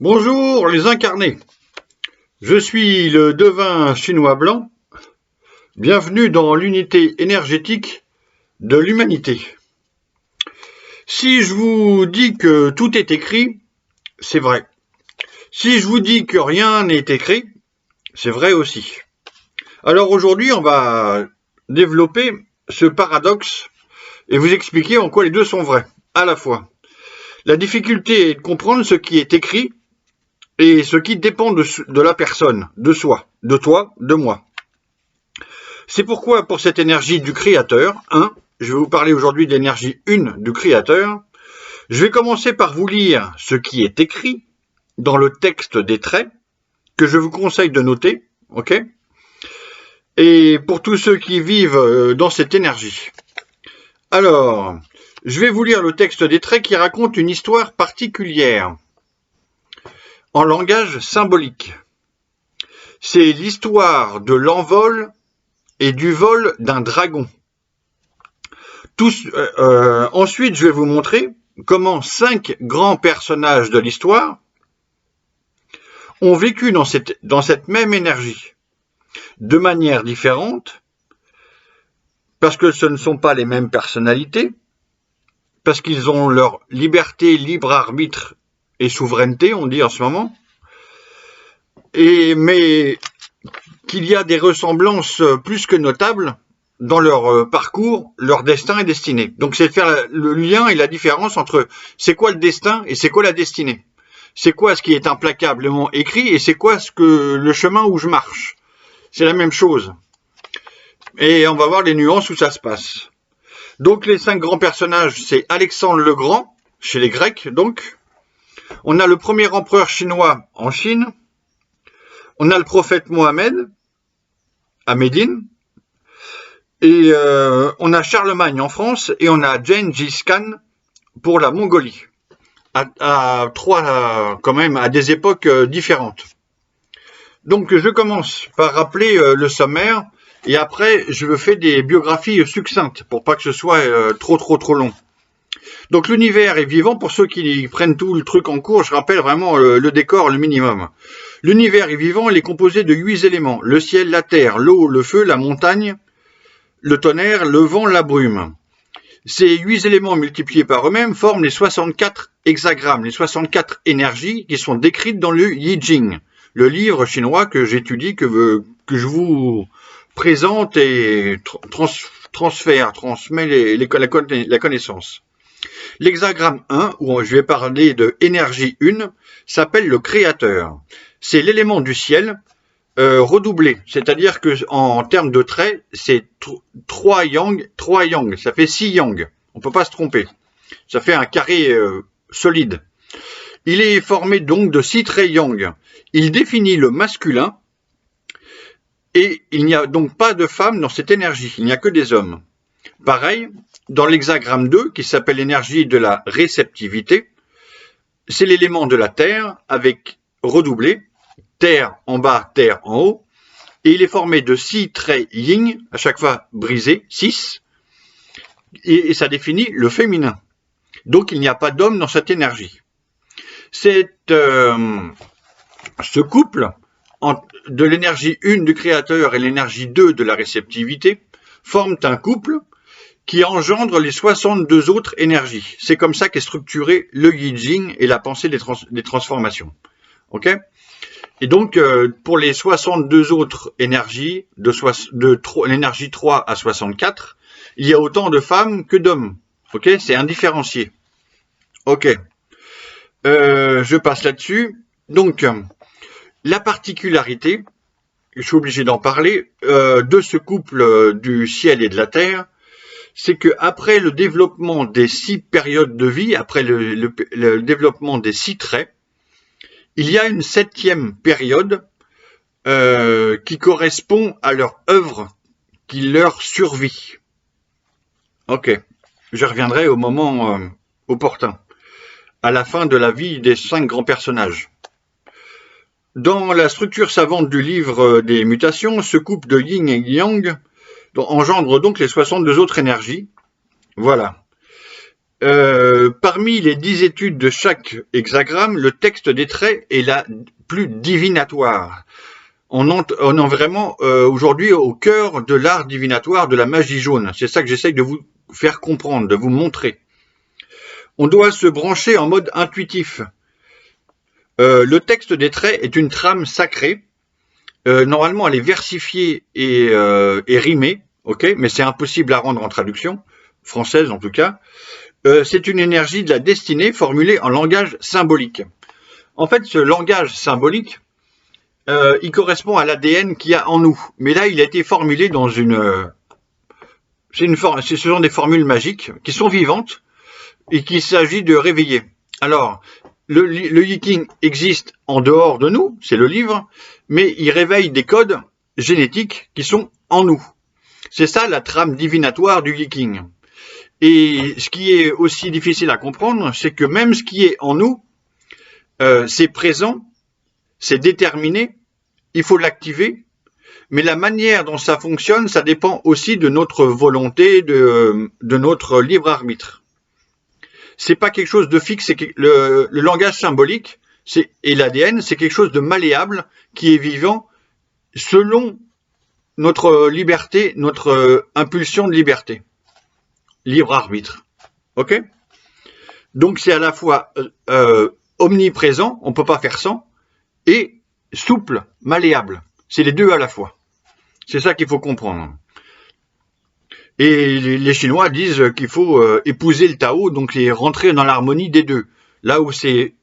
Bonjour les incarnés, je suis le devin chinois blanc, bienvenue dans l'unité énergétique de l'humanité. Si je vous dis que tout est écrit, c'est vrai. Si je vous dis que rien n'est écrit, c'est vrai aussi. Alors aujourd'hui, on va développer ce paradoxe et vous expliquer en quoi les deux sont vrais, à la fois. La difficulté est de comprendre ce qui est écrit et ce qui dépend de la personne, de soi, de toi, de moi. C'est pourquoi pour cette énergie du Créateur, je vais vous parler aujourd'hui de l'énergie 1 du Créateur. Je vais commencer par vous lire ce qui est écrit dans le texte des traits, que je vous conseille de noter, ok? Et pour tous ceux qui vivent dans cette énergie. Alors, je vais vous lire le texte des traits qui raconte une histoire particulière, en langage symbolique. C'est l'histoire de l'envol et du vol d'un dragon. Ensuite, je vais vous montrer comment 5 grands personnages de l'histoire ont vécu dans cette même énergie, de manière différente, parce que ce ne sont pas les mêmes personnalités, parce qu'ils ont leur liberté, libre arbitre et souveraineté, on dit en ce moment, mais qu'il y a des ressemblances plus que notables dans leur parcours, leur destin et destinée. Donc c'est de faire le lien et la différence entre c'est quoi le destin et c'est quoi la destinée. C'est quoi ce qui est implacablement écrit et c'est quoi le chemin où je marche. C'est la même chose. Et on va voir les nuances où ça se passe. Donc les 5 grands personnages, c'est Alexandre le Grand, chez les Grecs donc. On a le premier empereur chinois en Chine. On a le prophète Mohammed à Médine. Et on a Charlemagne en France et on a Gengis Khan pour la Mongolie. À des époques différentes. Donc je commence par rappeler le sommaire et après je fais des biographies succinctes pour pas que ce soit trop long. Donc l'univers est vivant, pour ceux qui prennent tout le truc en cours, je rappelle vraiment le décor, le minimum. L'univers est vivant, il est composé de 8 éléments, le ciel, la terre, l'eau, le feu, la montagne, le tonnerre, le vent, la brume. Ces 8 éléments multipliés par eux-mêmes forment les 64 hexagrammes, les 64 énergies qui sont décrites dans le Yi Jing, le livre chinois que j'étudie, que je vous présente et transmets la connaissance. L'hexagramme 1, où je vais parler de énergie 1, s'appelle le créateur. C'est l'élément du ciel redoublé, c'est-à-dire que en termes de traits, c'est 3 yang, ça fait 6 yang. On ne peut pas se tromper. Ça fait un carré solide. Il est formé donc de 6 traits yang. Il définit le masculin et il n'y a donc pas de femmes dans cette énergie, il n'y a que des hommes. Pareil, dans l'hexagramme 2, qui s'appelle l'énergie de la réceptivité, c'est l'élément de la terre avec redoublé, terre en bas, terre en haut, et il est formé de 6 traits yin, à chaque fois brisés, 6, et ça définit le féminin. Donc il n'y a pas d'homme dans cette énergie. Ce couple de l'énergie 1 du créateur et l'énergie 2 de la réceptivité forment un couple qui engendre les 62 autres énergies. C'est comme ça qu'est structuré le Yi Jing et la pensée des transformations. Ok ? Et donc, pour les 62 autres énergies, de l'énergie 3 à 64, il y a autant de femmes que d'hommes. Ok ? C'est indifférencié. Ok. Je passe là-dessus. Donc, la particularité, je suis obligé d'en parler, de ce couple du ciel et de la terre, c'est que après le développement des 6 périodes de vie, après le développement des 6 traits, il y a une 7e période qui correspond à leur œuvre qui leur survit. Ok, je reviendrai au moment opportun, à la fin de la vie des 5 grands personnages. Dans la structure savante du livre des mutations, ce couple de yin et yang engendre donc les 62 autres énergies. Voilà. Parmi les 10 études de chaque hexagramme, le texte des traits est la plus divinatoire. On est vraiment aujourd'hui au cœur de l'art divinatoire de la magie jaune. C'est ça que j'essaye de vous faire comprendre, de vous montrer. On doit se brancher en mode intuitif. Le texte des traits est une trame sacrée. Normalement, elle est versifiée et rimée, ok, mais c'est impossible à rendre en traduction, française en tout cas. C'est une énergie de la destinée formulée en langage symbolique. En fait, ce langage symbolique, il correspond à l'ADN qu'il y a en nous. Mais là, il a été formulé dans ce sont des formules magiques qui sont vivantes et qu'il s'agit de réveiller. Alors, le Yiking existe en dehors de nous, c'est le livre, mais il réveille des codes génétiques qui sont en nous. C'est ça la trame divinatoire du Yiking. Et ce qui est aussi difficile à comprendre, c'est que même ce qui est en nous, c'est présent, c'est déterminé, il faut l'activer, mais la manière dont ça fonctionne, ça dépend aussi de notre volonté, de notre libre arbitre. C'est pas quelque chose de fixe, c'est le langage symbolique et l'ADN, c'est quelque chose de malléable qui est vivant selon notre liberté, notre impulsion de liberté. Libre arbitre. Ok? Donc c'est à la fois omniprésent, on ne peut pas faire sans, et souple, malléable. C'est les deux à la fois. C'est ça qu'il faut comprendre. Et les Chinois disent qu'il faut épouser le Tao, donc rentrer dans l'harmonie des deux. Là où c'est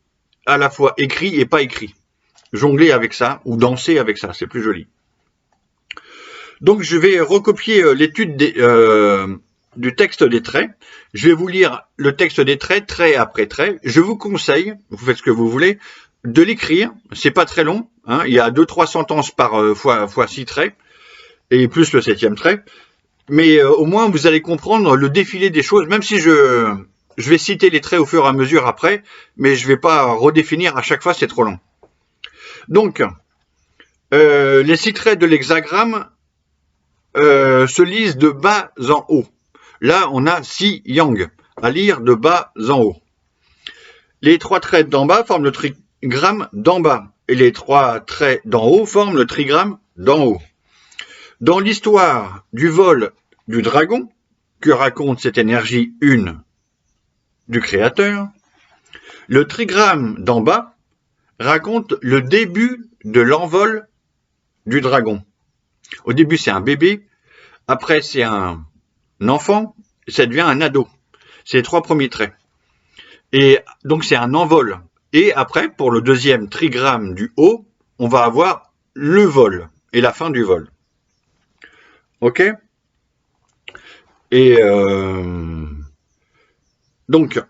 à la fois écrit et pas écrit. Jongler avec ça, ou danser avec ça, c'est plus joli. Donc je vais recopier l'étude du texte des traits. Je vais vous lire le texte des traits, trait après trait. Je vous conseille, vous faites ce que vous voulez, de l'écrire. C'est pas très long, hein. Il y a 200-300 sentences par fois 6 traits, et plus le 7e trait. Mais au moins vous allez comprendre le défilé des choses, même si je vais citer les traits au fur et à mesure après, mais je vais pas redéfinir à chaque fois, c'est trop long. Donc, les 6 traits de l'hexagramme se lisent de bas en haut. Là, on a 6 yang à lire de bas en haut. Les 3 traits d'en bas forment le trigramme d'en bas, et les 3 traits d'en haut forment le trigramme d'en haut. Dans l'histoire du vol du dragon, que raconte cette énergie une du Créateur, le trigramme d'en bas raconte le début de l'envol du dragon. Au début, c'est un bébé, après, c'est un enfant, ça devient un ado. C'est les 3 premiers traits. Et donc, c'est un envol. Et après, pour le deuxième trigramme du haut, on va avoir le vol et la fin du vol. Ok? Et donc,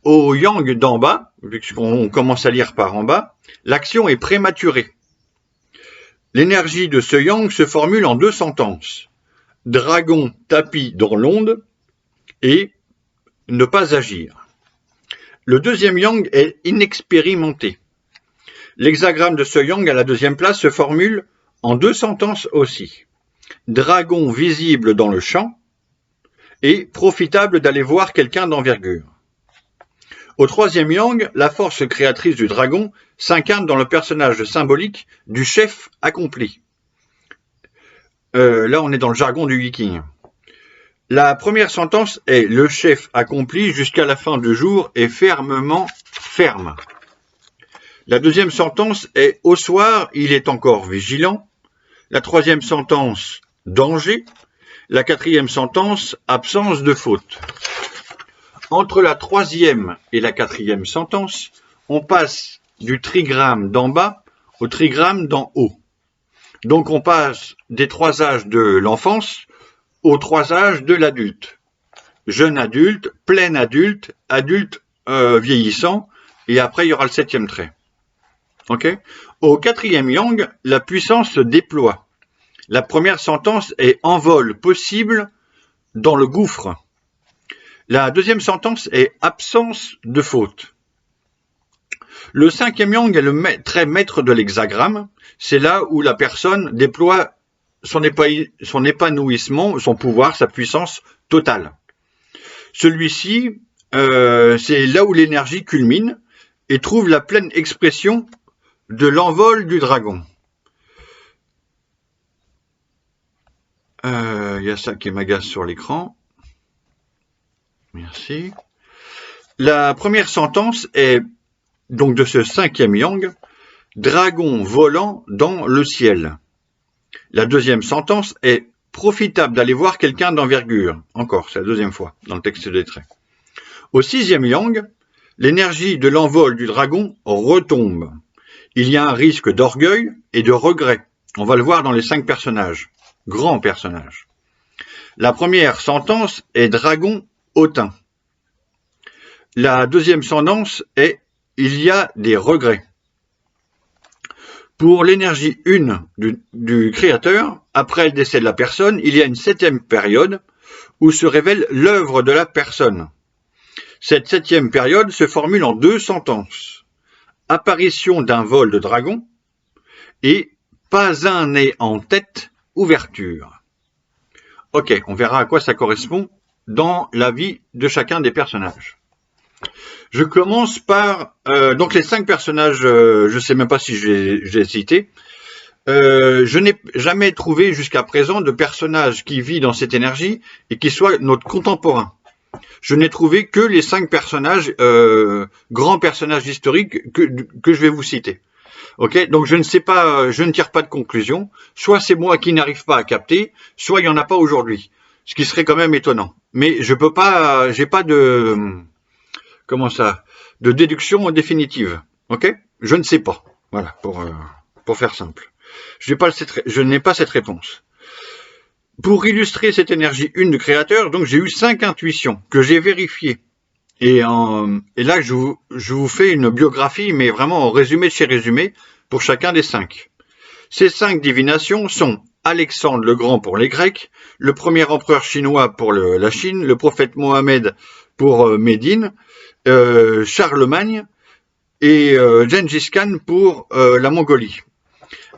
au yang d'en bas, vu qu'on commence à lire par en bas, l'action est prématurée. L'énergie de ce yang se formule en 2 sentences. Dragon tapis dans l'onde et ne pas agir. Le deuxième yang est inexpérimenté. L'hexagramme de ce yang à la deuxième place se formule en 2 sentences aussi. Dragon visible dans le champ et profitable d'aller voir quelqu'un d'envergure. Au troisième yang, la force créatrice du dragon s'incarne dans le personnage symbolique du chef accompli. Là, on est dans le jargon du Yiking. La première sentence est « Le chef accompli jusqu'à la fin du jour est fermement ferme ». La deuxième sentence est « Au soir, il est encore vigilant ». La troisième sentence « Danger ». La quatrième sentence « Absence de faute ». Entre la troisième et la quatrième sentence, on passe du trigramme d'en bas au trigramme d'en haut. Donc on passe des 3 âges de l'enfance aux 3 âges de l'adulte. Jeune adulte, plein adulte, adulte vieillissant, et après il y aura le 7e trait. Okay. Au 4e yang, la puissance se déploie. La première sentence est « envol possible dans le gouffre ». La deuxième sentence est « absence de faute ». Le 5e yang est le trait maître de l'hexagramme. C'est là où la personne déploie son épanouissement, son pouvoir, sa puissance totale. Celui-ci c'est là où l'énergie culmine et trouve la pleine expression de l'envol du dragon. Il y a ça qui m'agace sur l'écran. Merci. La première sentence est donc de ce 5e yang, dragon volant dans le ciel. La deuxième sentence est profitable d'aller voir quelqu'un d'envergure. Encore, c'est la deuxième fois dans le texte des traits. Au 6e yang, l'énergie de l'envol du dragon retombe. Il y a un risque d'orgueil et de regret. On va le voir dans les 5 personnages, grands personnages. La première sentence est dragon hautain. La deuxième sentence est il y a des regrets. Pour l'énergie 1 du créateur, après le décès de la personne, il y a une 7e période où se révèle l'œuvre de la personne. Cette 7e période se formule en 2 sentences. Apparition d'un vol de dragon et pas un nez en tête, ouverture. Ok, on verra à quoi ça correspond dans la vie de chacun des personnages. Je commence par donc les 5 personnages, je ne sais même pas si j'ai cité. Je n'ai jamais trouvé jusqu'à présent de personnage qui vit dans cette énergie et qui soit notre contemporain. Je n'ai trouvé que les 5 personnages, grands personnages historiques que je vais vous citer. Ok, donc je ne sais pas, je ne tire pas de conclusion. Soit c'est moi qui n'arrive pas à capter, soit il n'y en a pas aujourd'hui. Ce qui serait quand même étonnant. Mais je peux pas, j'ai pas de, comment ça, de déduction définitive. Ok, je ne sais pas. Voilà, pour faire simple. Je n'ai pas cette réponse. Pour illustrer cette énergie 1 du créateur, donc j'ai eu 5 intuitions que j'ai vérifiées. Et là, je vous fais une biographie, mais vraiment en résumé de chez résumé, pour chacun des 5. Ces 5 divinations sont Alexandre le Grand pour les Grecs, le premier empereur chinois pour la Chine, le prophète Mohammed pour Médine, Charlemagne et Gengis Khan pour la Mongolie.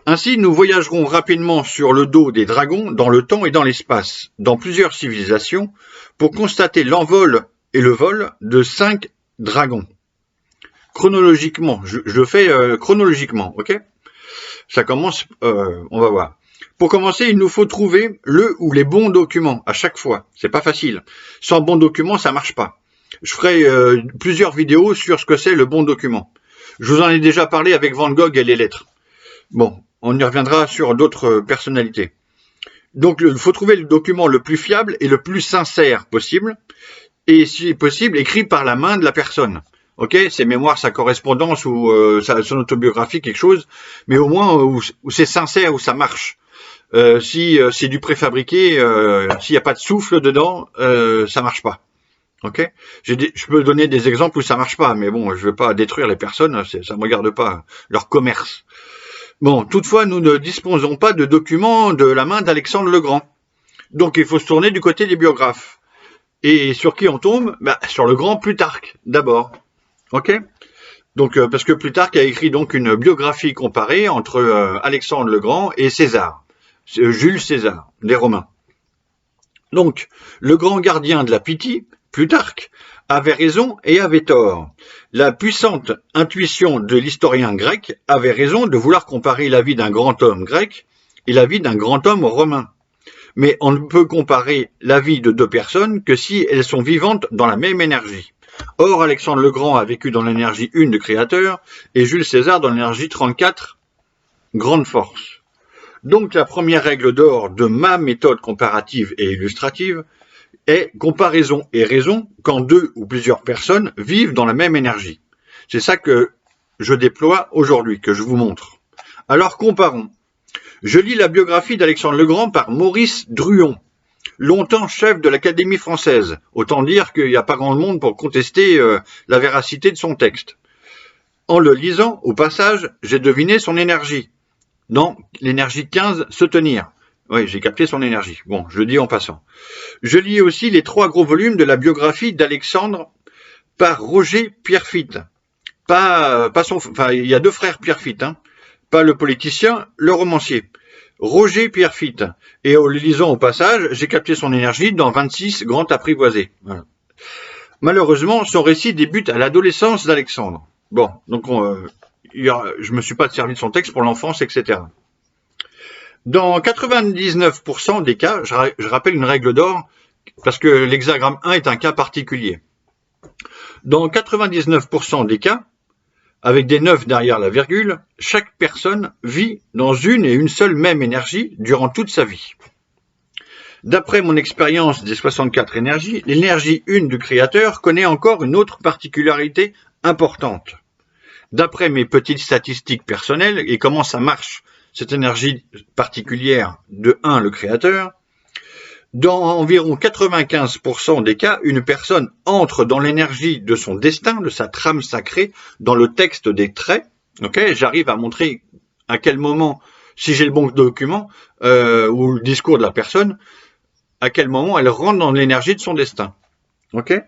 Ainsi, nous voyagerons rapidement sur le dos des dragons dans le temps et dans l'espace, dans plusieurs civilisations, pour constater l'envol et le vol de 5 dragons. Chronologiquement, je fais chronologiquement, ok? Ça commence, on va voir. Pour commencer, il nous faut trouver le ou les bons documents à chaque fois. C'est pas facile. Sans bon document, ça marche pas. Je ferai plusieurs vidéos sur ce que c'est le bon document. Je vous en ai déjà parlé avec Van Gogh et les lettres. Bon, on y reviendra sur d'autres personnalités. Donc, il faut trouver le document le plus fiable et le plus sincère possible. Et si possible, écrit par la main de la personne. Ok, ses mémoires, sa correspondance ou son autobiographie, quelque chose, mais au moins où c'est sincère, où ça marche. Si c'est du préfabriqué, s'il n'y a pas de souffle dedans, ça marche pas. Ok, je peux donner des exemples où ça marche pas, mais bon, je veux pas détruire les personnes, ça me regarde pas leur commerce. Bon, toutefois, nous ne disposons pas de documents de la main d'Alexandre le Grand. Donc, il faut se tourner du côté des biographes. Et sur qui on tombe? Sur le grand Plutarque, d'abord. Ok? Donc, parce que Plutarque a écrit donc une biographie comparée entre Alexandre le Grand et César. Jules César, des Romains. Donc, le grand gardien de la Pythie, Plutarque, avait raison et avait tort. La puissante intuition de l'historien grec avait raison de vouloir comparer la vie d'un grand homme grec et la vie d'un grand homme romain. Mais on ne peut comparer la vie de 2 personnes que si elles sont vivantes dans la même énergie. Or, Alexandre le Grand a vécu dans l'énergie 1 du créateur et Jules César dans l'énergie 34, grande force. Donc, la première règle d'or de ma méthode comparative et illustrative est comparaison et raison quand 2 ou plusieurs personnes vivent dans la même énergie. C'est ça que je déploie aujourd'hui, que je vous montre. Alors, comparons. Je lis la biographie d'Alexandre le Grand par Maurice Druon, longtemps chef de l'Académie française. Autant dire qu'il n'y a pas grand monde pour contester la véracité de son texte. En le lisant, au passage, j'ai deviné son énergie. Dans l'énergie 15, se tenir. Oui, j'ai capté son énergie. Bon, je le dis en passant. Je lis aussi les 3 gros volumes de la biographie d'Alexandre par Roger Pierrefitte. Il y a 2 frères Pierrefitte, hein. Pas le politicien, le romancier. Roger Pierrefitte. Et en le lisant au passage, j'ai capté son énergie dans 26 grands apprivoisés. Voilà. Malheureusement, son récit débute à l'adolescence d'Alexandre. Bon, donc je me suis pas servi de son texte pour l'enfance, etc. Dans 99% des cas, je rappelle une règle d'or, parce que l'hexagramme 1 est un cas particulier. Dans 99% des cas, avec des 9 derrière la virgule, chaque personne vit dans une et une seule même énergie durant toute sa vie. D'après mon expérience des 64 énergies, l'énergie 1 du créateur connaît encore une autre particularité importante. D'après mes petites statistiques personnelles et comment ça marche, cette énergie particulière de 1, le créateur, dans environ 95% des cas, une personne entre dans l'énergie de son destin, de sa trame sacrée, dans le texte des traits. Okay, j'arrive à montrer à quel moment, si j'ai le bon document, ou le discours de la personne, à quel moment elle rentre dans l'énergie de son destin. Okay,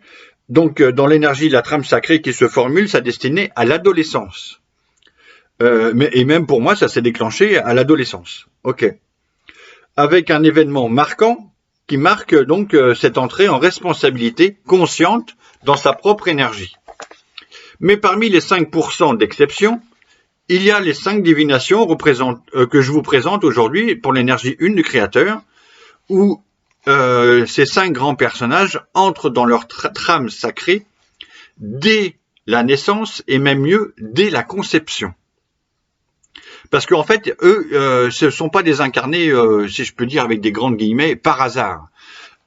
donc, dans l'énergie de la trame sacrée qui se formule, sa destinée à l'adolescence. Et même pour moi, ça s'est déclenché à l'adolescence. Ok. Avec un événement marquant, qui marque donc cette entrée en responsabilité consciente dans sa propre énergie. Mais parmi les 5% d'exception, il y a les 5 divinations que je vous présente aujourd'hui pour l'énergie 1 du créateur, où ces 5 grands personnages entrent dans leur trame sacrée dès la naissance et même mieux, dès la conception. Parce qu'en fait, eux, ce ne sont pas des incarnés, si je peux dire avec des grandes guillemets, par hasard.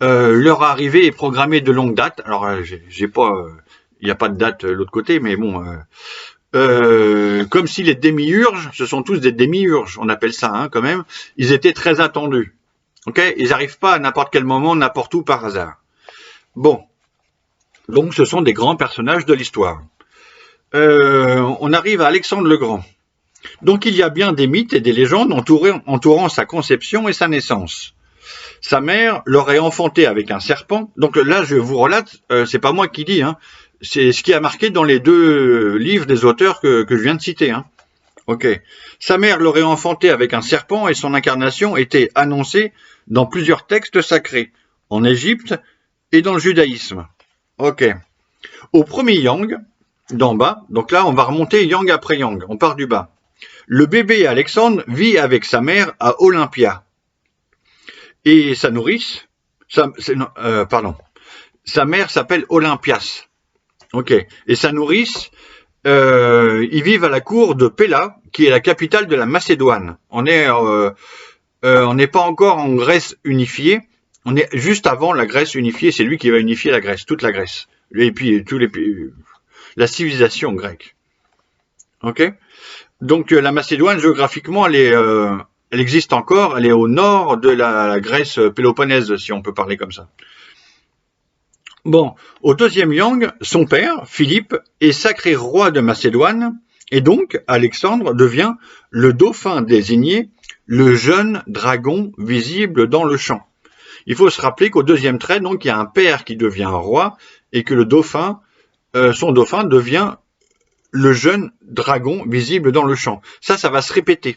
Leur arrivée est programmée de longue date. Alors, j'ai pas, il n'y a pas de date de l'autre côté, mais bon, comme si les démiurges, ce sont tous des démiurges, on appelle ça, hein, quand même. Ils étaient très attendus. Ok, ils n'arrivent pas à n'importe quel moment, n'importe où par hasard. Bon, donc ce sont des grands personnages de l'histoire. On arrive à Alexandre le Grand. Donc il y a bien des mythes et des légendes entourant sa conception et sa naissance. Sa mère l'aurait enfanté avec un serpent. Donc là, je vous relate, c'est pas moi qui dis, hein, c'est ce qui a marqué dans les 2 livres des auteurs que je viens de citer. Hein. Ok. Sa mère l'aurait enfanté avec un serpent et son incarnation était annoncée dans plusieurs textes sacrés, en Égypte et dans le judaïsme. Ok. Au premier yang, d'en bas, donc là on va remonter yang après yang, on part du bas. Le bébé Alexandre vit avec sa mère à Olympia. Et sa nourrice, sa mère s'appelle Olympias. Ok. Et sa nourrice, ils vivent à la cour de Péla, qui est la capitale de la Macédoine. On n'est pas encore en Grèce unifiée. On est juste avant la Grèce unifiée. C'est lui qui va unifier la Grèce, toute la Grèce. Et puis la civilisation grecque. Ok. Donc la Macédoine, géographiquement, elle existe encore, elle est au nord de la Grèce péloponnèse, si on peut parler comme ça. Bon, au 2e yang, son père, Philippe, est sacré roi de Macédoine, et donc Alexandre devient le dauphin désigné, le jeune dragon visible dans le champ. Il faut se rappeler qu'au 2e trait, donc, il y a un père qui devient roi, et que le dauphin, son dauphin devient le jeune dragon visible dans le champ. Ça va se répéter.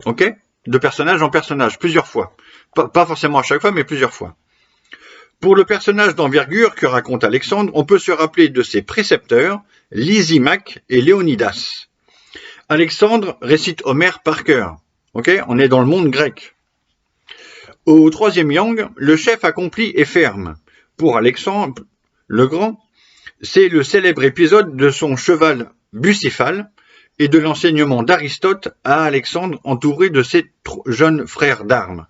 Ok ? De personnage en personnage, plusieurs fois. Pas forcément à chaque fois, mais plusieurs fois. Pour le personnage d'envergure que raconte Alexandre, on peut se rappeler de ses précepteurs, Lysimaque et Léonidas. Alexandre récite Homère par cœur. Ok ? On est dans le monde grec. Au 3e yang, le chef accompli est ferme. Pour Alexandre le Grand, c'est le célèbre épisode de son cheval Bucéphale et de l'enseignement d'Aristote à Alexandre entouré de ses jeunes frères d'armes.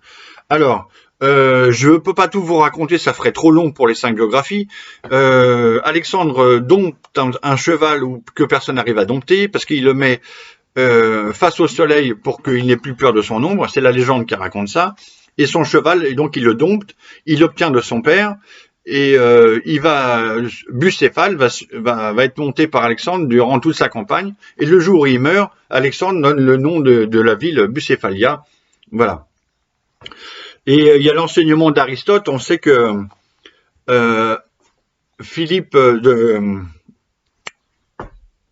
Alors, je ne peux pas tout vous raconter, ça ferait trop long pour les 5 biographies. Alexandre dompte un cheval que personne n'arrive à dompter parce qu'il le met face au soleil pour qu'il n'ait plus peur de son ombre. C'est la légende qui raconte ça. Et son cheval, et donc il le dompte, il l'obtient de son père. Et Bucéphale va être monté par Alexandre durant toute sa campagne. Et le jour où il meurt, Alexandre donne le nom de la ville Bucéphalia. Voilà. Et il y a l'enseignement d'Aristote. On sait que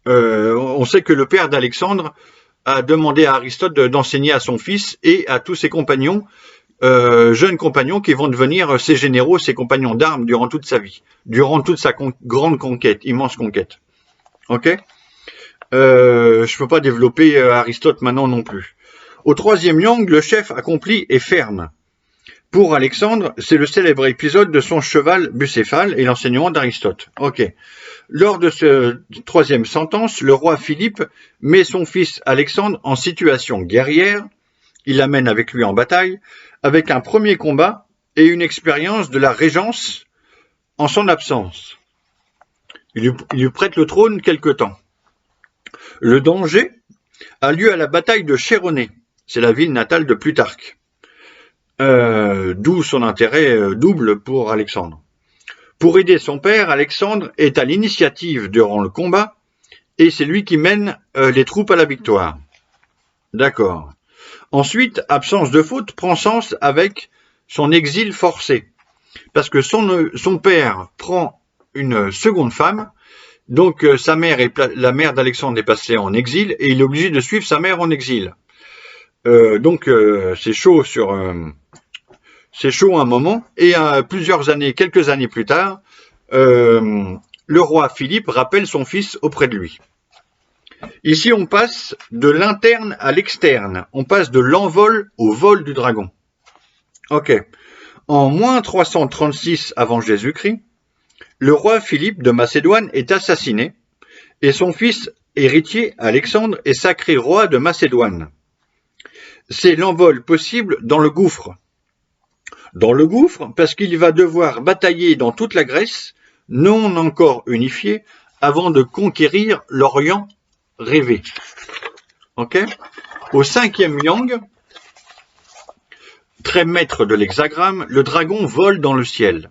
on sait que le père d'Alexandre a demandé à Aristote d'enseigner à son fils et à tous ses compagnons jeunes compagnons qui vont devenir ses généraux, ses compagnons d'armes durant toute sa vie, durant toute sa grande conquête, immense conquête. Ok. Je peux pas développer Aristote maintenant non plus. Au troisième yang, le chef accompli est ferme. Pour Alexandre, c'est le célèbre épisode de son cheval bucéphale et l'enseignement d'Aristote. Ok. Lors de ce troisième sentence, le roi Philippe met son fils Alexandre en situation guerrière. Il l'amène avec lui en bataille, avec un premier combat et une expérience de la régence en son absence. Il lui prête le trône quelque temps. Le danger a lieu à la bataille de Chéronée. C'est la ville natale de Plutarque. D'où son intérêt double pour Alexandre. Pour aider son père, Alexandre est à l'initiative durant le combat et c'est lui qui mène les troupes à la victoire. D'accord. Ensuite, absence de faute prend sens avec son exil forcé. Parce que son père prend une seconde femme, donc la mère d'Alexandre est passée en exil et il est obligé de suivre sa mère en exil. Donc c'est chaud c'est chaud un moment, et quelques années plus tard, le roi Philippe rappelle son fils auprès de lui. Ici, on passe de l'interne à l'externe, on passe de l'envol au vol du dragon. Ok. En moins 336 avant Jésus-Christ, le roi Philippe de Macédoine est assassiné, et son fils héritier, Alexandre, est sacré roi de Macédoine. C'est l'envol possible dans le gouffre. Dans le gouffre, parce qu'il va devoir batailler dans toute la Grèce, non encore unifiée, avant de conquérir l'Orient rêvé. Ok. Au cinquième yang, très maître de l'hexagramme, le dragon vole dans le ciel.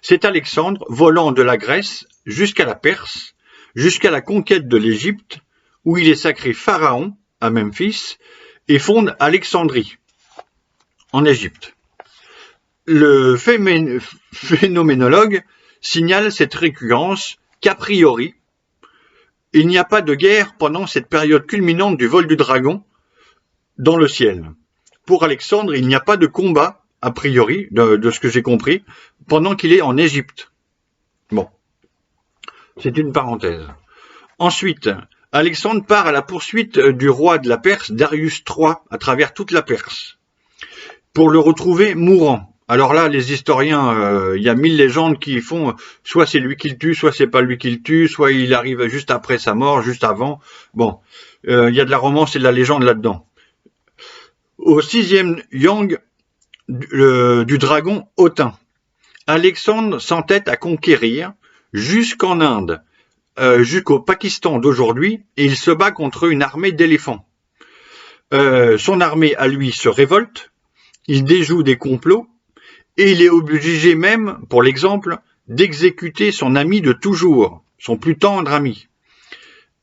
C'est Alexandre volant de la Grèce jusqu'à la Perse, jusqu'à la conquête de l'Égypte, où il est sacré pharaon à Memphis et fonde Alexandrie, en Égypte. Le phénoménologue signale cette récurrence qu'a priori, il n'y a pas de guerre pendant cette période culminante du vol du dragon dans le ciel. Pour Alexandre, il n'y a pas de combat, a priori, de ce que j'ai compris, pendant qu'il est en Égypte. Bon, c'est une parenthèse. Ensuite, Alexandre part à la poursuite du roi de la Perse, Darius III, à travers toute la Perse, pour le retrouver mourant. Alors là, les historiens, il y a 1000 légendes qui font, soit c'est lui qui le tue, soit c'est pas lui qui le tue, soit il arrive juste après sa mort, juste avant. Bon, il y a de la romance et de la légende là-dedans. Au sixième yang du dragon hautain, Alexandre s'entête à conquérir jusqu'en Inde, jusqu'au Pakistan d'aujourd'hui, et il se bat contre une armée d'éléphants. Son armée, à lui, se révolte, il déjoue des complots, et il est obligé même, pour l'exemple, d'exécuter son ami de toujours, son plus tendre ami.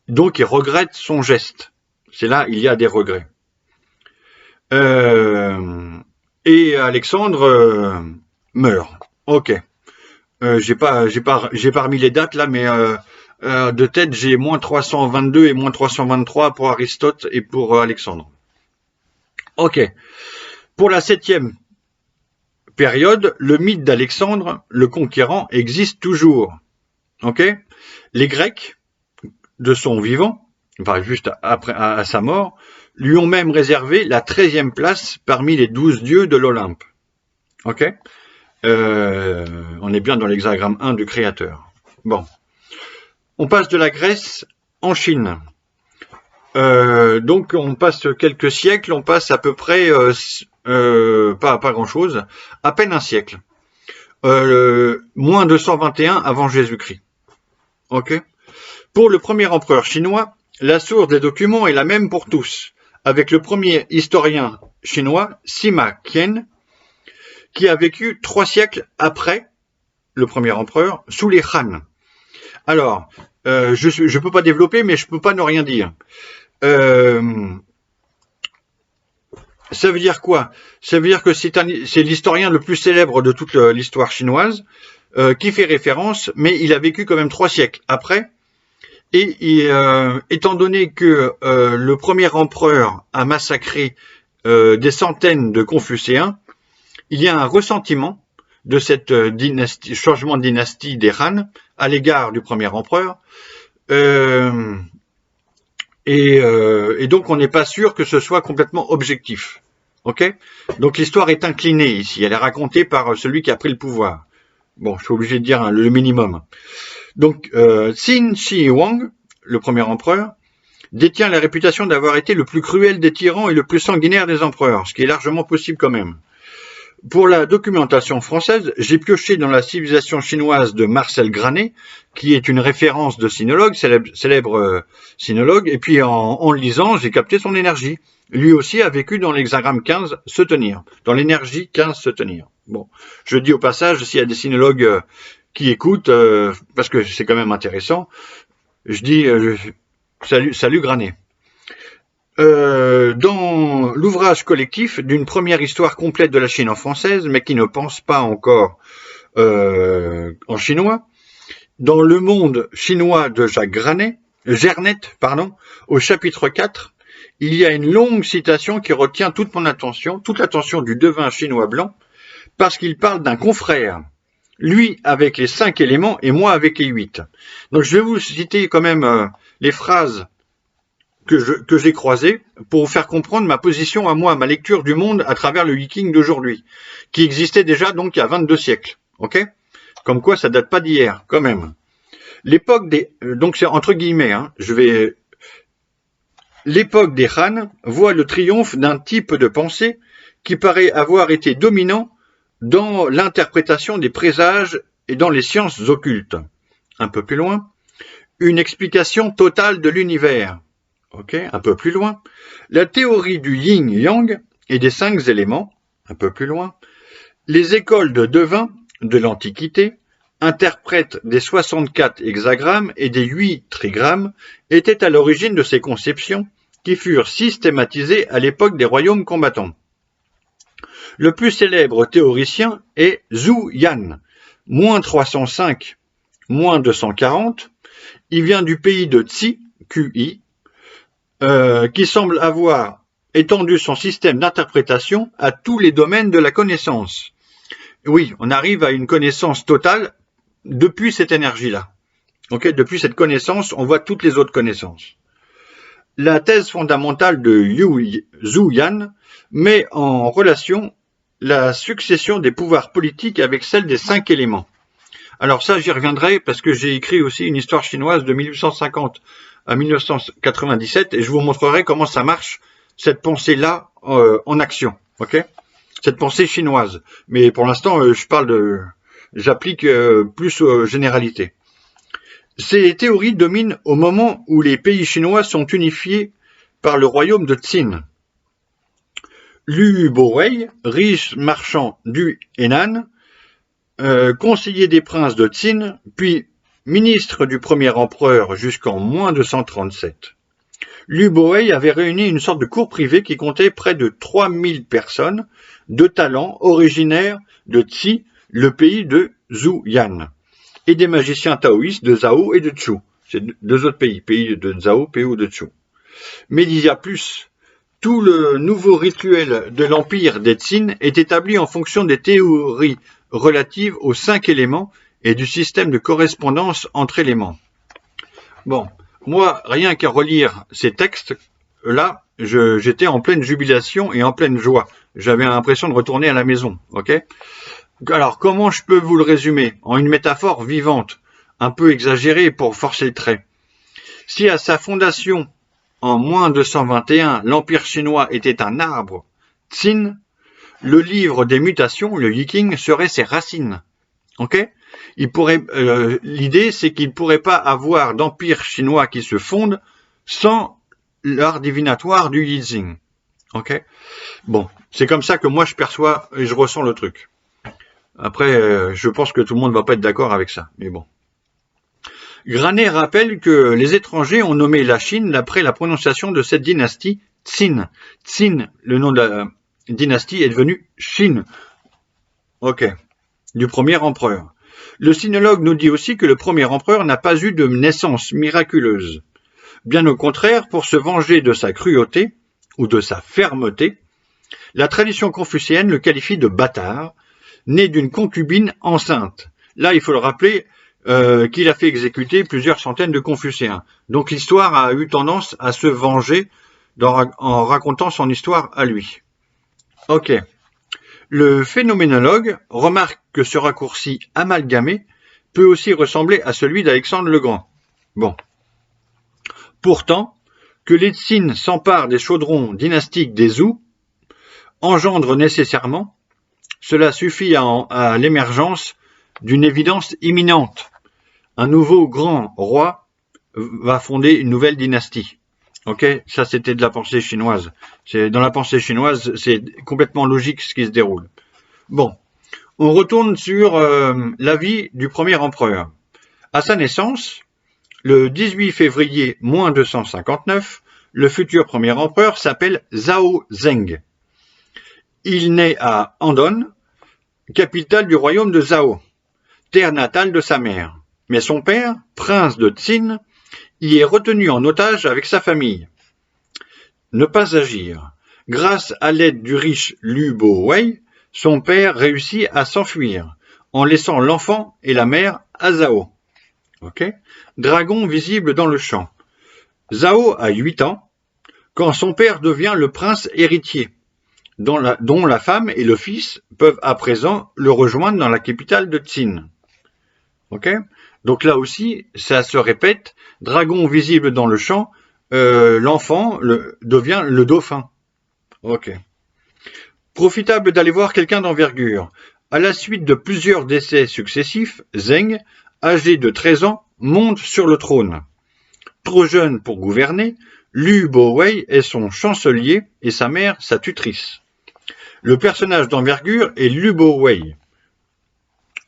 Donc il regrette son geste. C'est là, il y a des regrets. Et Alexandre meurt. Ok. J'ai pas remis les dates là, mais de tête, j'ai moins 322 et moins 323 pour Aristote et pour Alexandre. Ok. Pour la septième période, le mythe d'Alexandre, le conquérant, existe toujours. Ok. Les Grecs, de son vivant, enfin juste après à sa mort, lui ont même réservé la 13e place parmi les 12 dieux de l'Olympe. Ok. On est bien dans l'hexagramme 1 du créateur. Bon. On passe de la Grèce en Chine. Donc on passe quelques siècles, on passe à peu près, pas grand-chose, à peine un siècle. Moins 221 avant Jésus-Christ. Ok. Pour le premier empereur chinois, la source des documents est la même pour tous, avec le premier historien chinois, Sima Qian, qui a vécu 3 siècles après le premier empereur, sous les Han. Alors, je peux pas développer, mais je peux pas ne rien dire. Ça veut dire quoi? Ça veut dire que c'est l'historien le plus célèbre de toute l'histoire chinoise, qui fait référence, mais il a vécu quand même 3 siècles après. Et étant donné que le premier empereur a massacré des centaines de Confucéens, il y a un ressentiment de cette changement de dynastie des Han à l'égard du premier empereur. Et donc on n'est pas sûr que ce soit complètement objectif. Ok? Donc l'histoire est inclinée ici, elle est racontée par celui qui a pris le pouvoir. Bon, je suis obligé de dire le minimum. Donc Qin Shi Huang, le premier empereur, détient la réputation d'avoir été le plus cruel des tyrans et le plus sanguinaire des empereurs, ce qui est largement possible quand même. Pour la documentation française, j'ai pioché dans la civilisation chinoise de Marcel Granet, qui est une référence de sinologue, célèbre sinologue, et puis en lisant, j'ai capté son énergie. Lui aussi a vécu dans l'hexagramme 15 se tenir, dans l'énergie 15 se tenir. Bon, je dis au passage, s'il y a des sinologues qui écoutent, parce que c'est quand même intéressant, je dis salut Granet. Dans l'ouvrage collectif d'une première histoire complète de la Chine en française, mais qui ne pense pas encore en chinois, dans Le Monde chinois de Jacques Gernet, au chapitre 4, il y a une longue citation qui retient toute mon attention, toute l'attention du devin chinois blanc, parce qu'il parle d'un confrère, lui avec les 5 éléments et moi avec les 8. Donc je vais vous citer quand même les phrases que j'ai croisé pour vous faire comprendre ma position à moi, ma lecture du monde à travers le Viking d'aujourd'hui, qui existait déjà donc il y a 22 siècles. Ok? Comme quoi ça date pas d'hier, quand même. L'époque des... Donc c'est entre guillemets, l'époque des Han voit le triomphe d'un type de pensée qui paraît avoir été dominant dans l'interprétation des présages et dans les sciences occultes. Un peu plus loin, une explication totale de l'univers. Ok, un peu plus loin. La théorie du yin-yang et des 5 éléments, un peu plus loin. Les écoles de devins de l'Antiquité, interprètes des 64 hexagrammes et des 8 trigrammes, étaient à l'origine de ces conceptions qui furent systématisées à l'époque des royaumes combattants. Le plus célèbre théoricien est Zhu Yan, moins 305, moins 240. Il vient du pays de Tsi, QI, qui semble avoir étendu son système d'interprétation à tous les domaines de la connaissance. Oui, on arrive à une connaissance totale depuis cette énergie-là. Okay, depuis cette connaissance, on voit toutes les autres connaissances. La thèse fondamentale de Zhu Yan met en relation la succession des pouvoirs politiques avec celle des 5 éléments. Alors ça, j'y reviendrai parce que j'ai écrit aussi une histoire chinoise de 1850 à 1997 et je vous montrerai comment ça marche, cette pensée-là en action, ok? Cette pensée chinoise. Mais pour l'instant, j'applique plus aux généralités. Ces théories dominent au moment où les pays chinois sont unifiés par le royaume de Qin. Lu Bowei, riche marchand du Henan, conseiller des princes de Qin, puis ministre du premier empereur jusqu'en moins 237. Lu Bowei avait réuni une sorte de cour privée qui comptait près de 3000 personnes de talent originaires de Tsi, le pays de Zhu Yan, et des magiciens taoïstes de Zhao et de Zhou. C'est 2 autres pays, pays de Zhao, pays de Zhou. Mais il y a plus. Tout le nouveau rituel de l'empire des Qin est établi en fonction des théories relatives aux 5 éléments et du système de correspondance entre éléments. Bon, moi, rien qu'à relire ces textes-là, j'étais en pleine jubilation et en pleine joie. J'avais l'impression de retourner à la maison, ok? Alors, comment je peux vous le résumer? En une métaphore vivante, un peu exagérée pour forcer le trait. Si à sa fondation, en moins 221, l'Empire chinois était un arbre, Qin, le livre des mutations, le Yiking, serait ses racines. Ok? L'idée, c'est qu'il ne pourrait pas avoir d'empire chinois qui se fonde sans l'art divinatoire du Yijing. Ok? Bon, c'est comme ça que moi je perçois et je ressens le truc. Après, je pense que tout le monde ne va pas être d'accord avec ça, mais bon. Granet rappelle que les étrangers ont nommé la Chine d'après la prononciation de cette dynastie Qin. Qin, le nom de la dynastie, est devenu Chine. Ok, du premier empereur. Le sinologue nous dit aussi que le premier empereur n'a pas eu de naissance miraculeuse. Bien au contraire, pour se venger de sa cruauté ou de sa fermeté, La tradition confucéenne le qualifie de bâtard, né d'une concubine enceinte. Là, il faut le rappeler qu'il a fait exécuter plusieurs centaines de Confucéens. Donc l'histoire a eu tendance à se venger en racontant son histoire à lui. Ok. Le phénoménologue remarque que ce raccourci amalgamé peut aussi ressembler à celui d'Alexandre le Grand. Bon. Pourtant, que les Tsines s'emparent des chaudrons dynastiques des Zhou engendre nécessairement, cela suffit à l'émergence d'une évidence imminente. Un nouveau grand roi va fonder une nouvelle dynastie. Ok, ça c'était de la pensée chinoise. Dans la pensée chinoise, c'est complètement logique ce qui se déroule. Bon, on retourne sur la vie du premier empereur. À sa naissance, le 18 février moins 259, le futur premier empereur s'appelle Zhao Zeng. Il naît à Andong, capitale du royaume de Zhao, terre natale de sa mère. Mais son père, prince de Tsin, y est retenu en otage avec sa famille. Ne pas agir. Grâce à l'aide du riche Lu Bo-wei, son père réussit à s'enfuir, en laissant l'enfant et la mère à Zhao. Okay. Dragon visible dans le champ. Zhao a 8 ans, quand son père devient le prince héritier, dont la femme et le fils peuvent à présent le rejoindre dans la capitale de Tsin. Okay. Donc là aussi, ça se répète, dragon visible dans le champ, l'enfant devient le dauphin. Ok. Profitable d'aller voir quelqu'un d'envergure. À la suite de plusieurs décès successifs, Zeng, âgé de 13 ans, monte sur le trône. Trop jeune pour gouverner, Lu Bo-wei est son chancelier et sa mère sa tutrice. Le personnage d'envergure est Lu Bo-wei.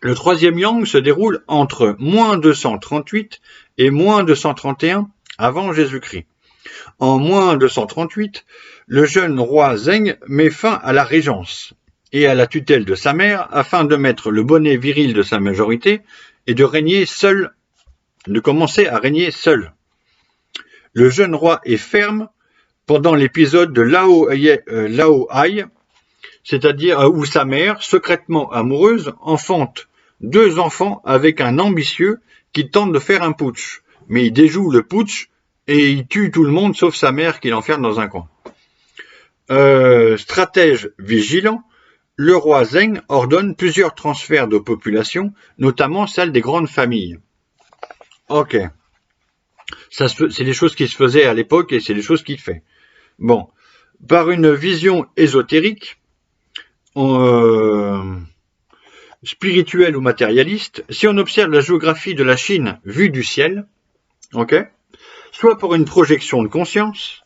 Le troisième yang se déroule entre moins 238 et moins 231 avant Jésus-Christ. En moins 238, le jeune roi Zeng met fin à la régence et à la tutelle de sa mère afin de mettre le bonnet viril de sa majorité et de commencer à régner seul. Le jeune roi est ferme pendant l'épisode de Lao Hai, c'est-à-dire où sa mère, secrètement amoureuse, enfante 2 enfants avec un ambitieux qui tente de faire un putsch. Mais il déjoue le putsch et il tue tout le monde sauf sa mère qu'il enferme dans un coin. Stratège vigilant, le roi Zeng ordonne plusieurs transferts de population, notamment celle des grandes familles. Ok. Ça, c'est des choses qui se faisaient à l'époque et c'est des choses qu'il fait. Bon. Par une vision ésotérique, spirituelle ou matérialiste, si on observe la géographie de la Chine vue du ciel, okay, soit par une projection de conscience,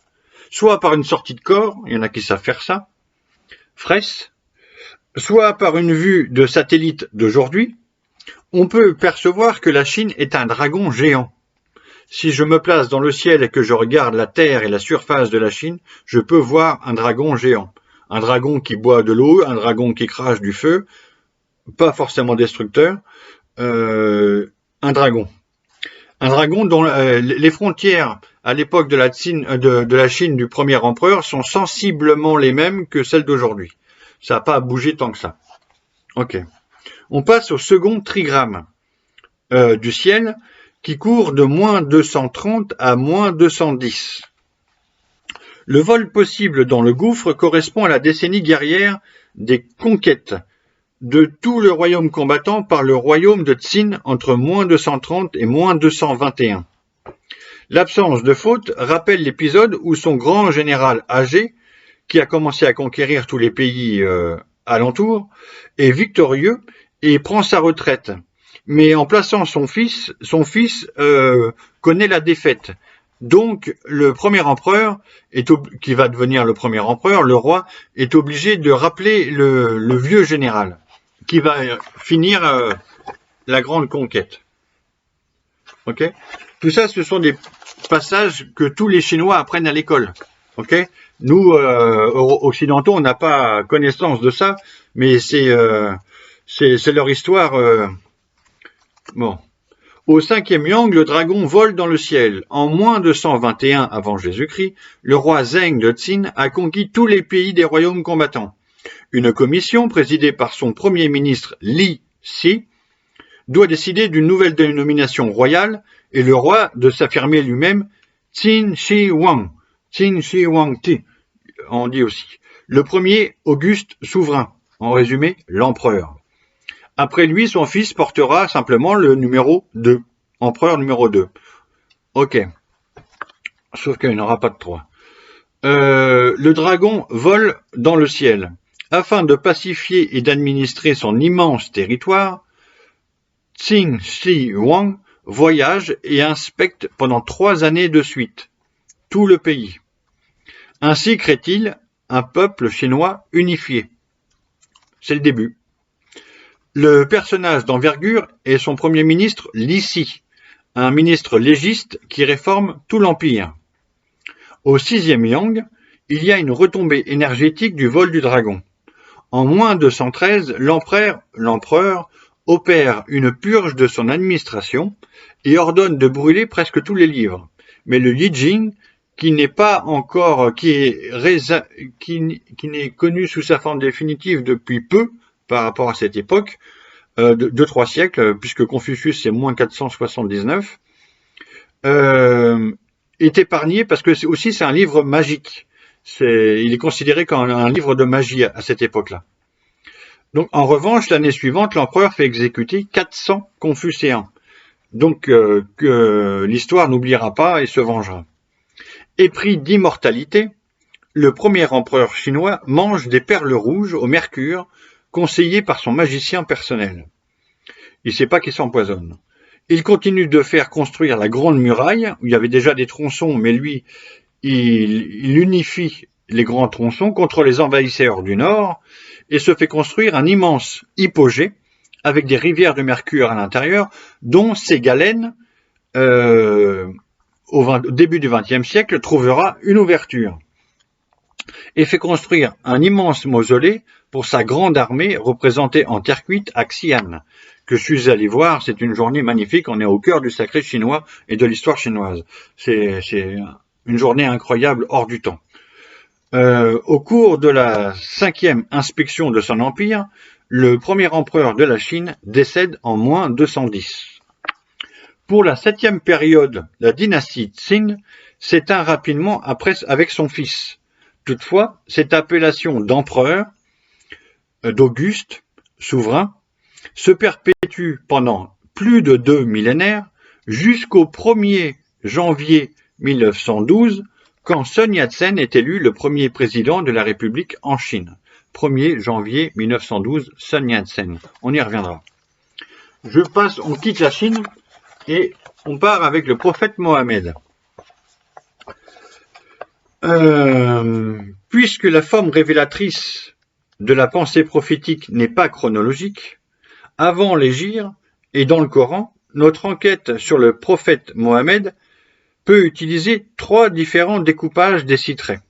soit par une sortie de corps, il y en a qui savent faire ça, Fraisse, soit par une vue de satellite d'aujourd'hui, on peut percevoir que la Chine est un dragon géant. Si je me place dans le ciel et que je regarde la terre et la surface de la Chine, je peux voir un dragon géant. Un dragon qui boit de l'eau, un dragon qui crache du feu, pas forcément destructeur, un dragon. Un dragon dont les frontières à l'époque de la Chine du premier empereur sont sensiblement les mêmes que celles d'aujourd'hui. Ça n'a pas bougé tant que ça. Ok. On passe au second trigramme du ciel qui court de moins 230 à moins 210. Le vol possible dans le gouffre correspond à la décennie guerrière des conquêtes de tout le royaume combattant par le royaume de Tsin entre moins 230 et moins 221. L'absence de faute rappelle l'épisode où son grand général âgé, qui a commencé à conquérir tous les pays alentours, est victorieux et prend sa retraite. Mais en plaçant son fils connaît la défaite. Donc, le premier empereur, qui va devenir le premier empereur, le roi, est obligé de rappeler le vieux général, qui va finir la grande conquête. Ok ? Tout ça, ce sont des passages que tous les Chinois apprennent à l'école. Ok ? Nous, occidentaux, on n'a pas connaissance de ça, mais c'est leur histoire. Bon. Au 5e yang, le dragon vole dans le ciel. En moins de 121 avant Jésus-Christ, le roi Zheng de Qin a conquis tous les pays des royaumes combattants. Une commission, présidée par son premier ministre Li Si, doit décider d'une nouvelle dénomination royale et le roi de s'affirmer lui-même Qin Shi Huang. Qin Shi Huang Ti, on dit aussi. Le premier, Auguste, souverain. En résumé, l'empereur. Après lui, son fils portera simplement le numéro 2. Empereur numéro 2. Ok. Sauf qu'il n'y en aura pas de 3. Le dragon vole dans le ciel. Afin de pacifier et d'administrer son immense territoire, Qin Shi Huang voyage et inspecte pendant 3 années de suite tout le pays. Ainsi crée-t-il un peuple chinois unifié. C'est le début. Le personnage d'envergure est son premier ministre Li Si, un ministre légiste qui réforme tout l'empire. Au 6e yang, il y a une retombée énergétique du vol du dragon. En moins de 113, l'empereur opère une purge de son administration et ordonne de brûler presque tous les livres. Mais le Yi Jing, qui n'est connu sous sa forme définitive depuis peu, par rapport à cette époque, 2-3 siècles, puisque Confucius c'est moins 479, est épargné parce que c'est un livre magique. Il est considéré comme un livre de magie à cette époque-là. Donc, en revanche, l'année suivante, l'empereur fait exécuter 400 Confucéens. Donc, que l'histoire n'oubliera pas et se vengera. Épris d'immortalité, le premier empereur chinois mange des perles rouges au mercure, conseillé par son magicien personnel. Il ne sait pas qu'il s'empoisonne. Il continue de faire construire la grande muraille, où il y avait déjà des tronçons, mais lui, il unifie les grands tronçons contre les envahisseurs du nord, et se fait construire un immense hypogée, avec des rivières de mercure à l'intérieur, dont Ségalène, au début du XXe siècle, trouvera une ouverture. Et fait construire un immense mausolée pour sa grande armée représentée en terre cuite à Xi'an, que je suis allé voir. C'est une journée magnifique, on est au cœur du sacré chinois et de l'histoire chinoise. C'est une journée incroyable, hors du temps. Au cours de la 5e inspection de son empire, le premier empereur de la Chine décède en moins 210. Pour la 7e période, la dynastie Qin s'éteint rapidement avec son fils. Toutefois, cette appellation d'empereur, d'Auguste, souverain, se perpétue pendant plus de 2 millénaires jusqu'au 1er janvier 1912, quand Sun Yat-sen est élu le premier président de la République en Chine. 1er janvier 1912, Sun Yat-sen. On y reviendra. On quitte la Chine et on part avec le prophète Mohammed. Puisque la forme révélatrice de la pensée prophétique n'est pas chronologique, avant l'Hégire et dans le Coran, notre enquête sur le prophète Mohammed peut utiliser 3 différents découpages des 6 traits,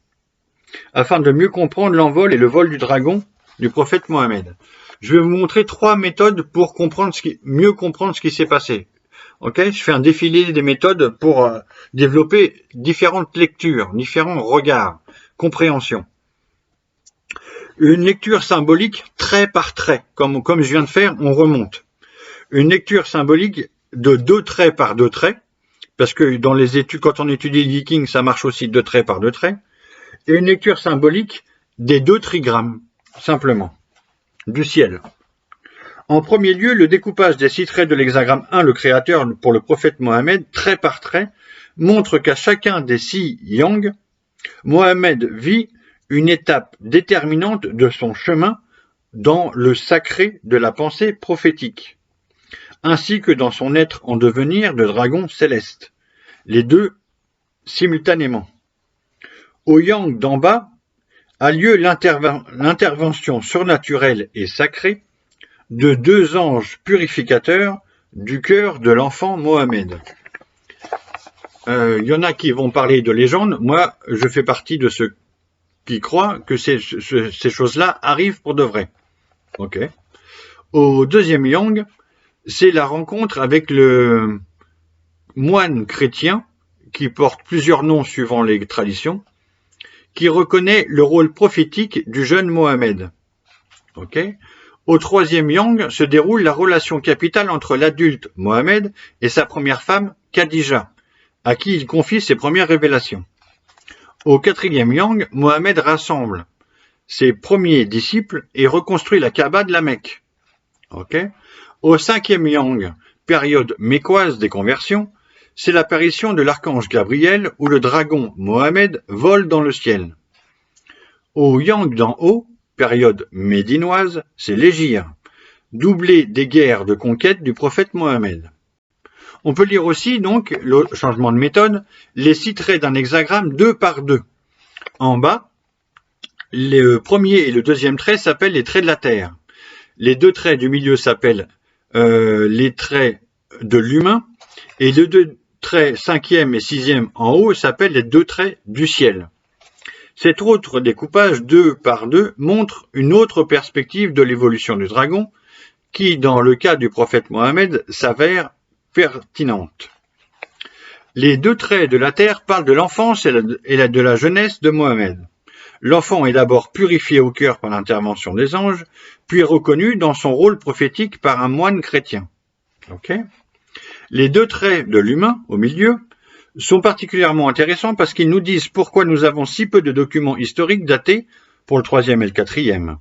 afin de mieux comprendre l'envol et le vol du dragon du prophète Mohammed. Je vais vous montrer 3 méthodes pour mieux comprendre ce qui s'est passé. Okay, je fais un défilé des méthodes pour développer différentes lectures, différents regards, compréhension. Une lecture symbolique trait par trait, comme je viens de faire, on remonte. Une lecture symbolique de 2 traits par 2 traits, parce que dans les études, quand on étudie le Viking, ça marche aussi 2 traits par 2 traits. Et une lecture symbolique des 2 trigrammes, simplement, du ciel. En premier lieu, le découpage des 6 traits de l'hexagramme 1, le créateur pour le prophète Mohammed, trait par trait, montre qu'à chacun des 6 yang, Mohammed vit une étape déterminante de son chemin dans le sacré de la pensée prophétique, ainsi que dans son être en devenir de dragon céleste, les 2 simultanément. Au yang d'en bas a lieu l'intervention surnaturelle et sacrée de 2 anges purificateurs du cœur de l'enfant Mohammed. Y en a qui vont parler de légende, moi je fais partie de ceux qui croient que ces choses-là arrivent pour de vrai. Okay. Au 2e yang, c'est la rencontre avec le moine chrétien, qui porte plusieurs noms suivant les traditions, qui reconnaît le rôle prophétique du jeune Mohammed. Okay. Au troisième yang se déroule la relation capitale entre l'adulte Mohammed et sa première femme, Khadija, à qui il confie ses premières révélations. Au quatrième yang, Mohammed rassemble ses premiers disciples et reconstruit la Kaaba de la Mecque. Okay. Au cinquième yang, période mécoise des conversions, c'est l'apparition de l'archange Gabriel où le dragon Mohammed vole dans le ciel. Au yang d'en haut, période médinoise, c'est l'hégire, doublé des guerres de conquête du prophète Mohammed. On peut lire aussi, donc, le changement de méthode, les 6 traits d'un hexagramme 2 par 2. En bas, le premier et le deuxième trait s'appellent les traits de la Terre. Les 2 traits du milieu s'appellent les traits de l'humain, et les 2 traits 5e et 6e en haut s'appellent les 2 traits du ciel. Cet autre découpage 2 par 2 montre une autre perspective de l'évolution du dragon, qui, dans le cas du prophète Mohammed, s'avère pertinente. Les 2 traits de la terre parlent de l'enfance et de la jeunesse de Mohammed. L'enfant est d'abord purifié au cœur par l'intervention des anges, puis reconnu dans son rôle prophétique par un moine chrétien. Okay. Les 2 traits de l'humain, au milieu, sont particulièrement intéressants parce qu'ils nous disent pourquoi nous avons si peu de documents historiques datés pour le 3e et le 4e.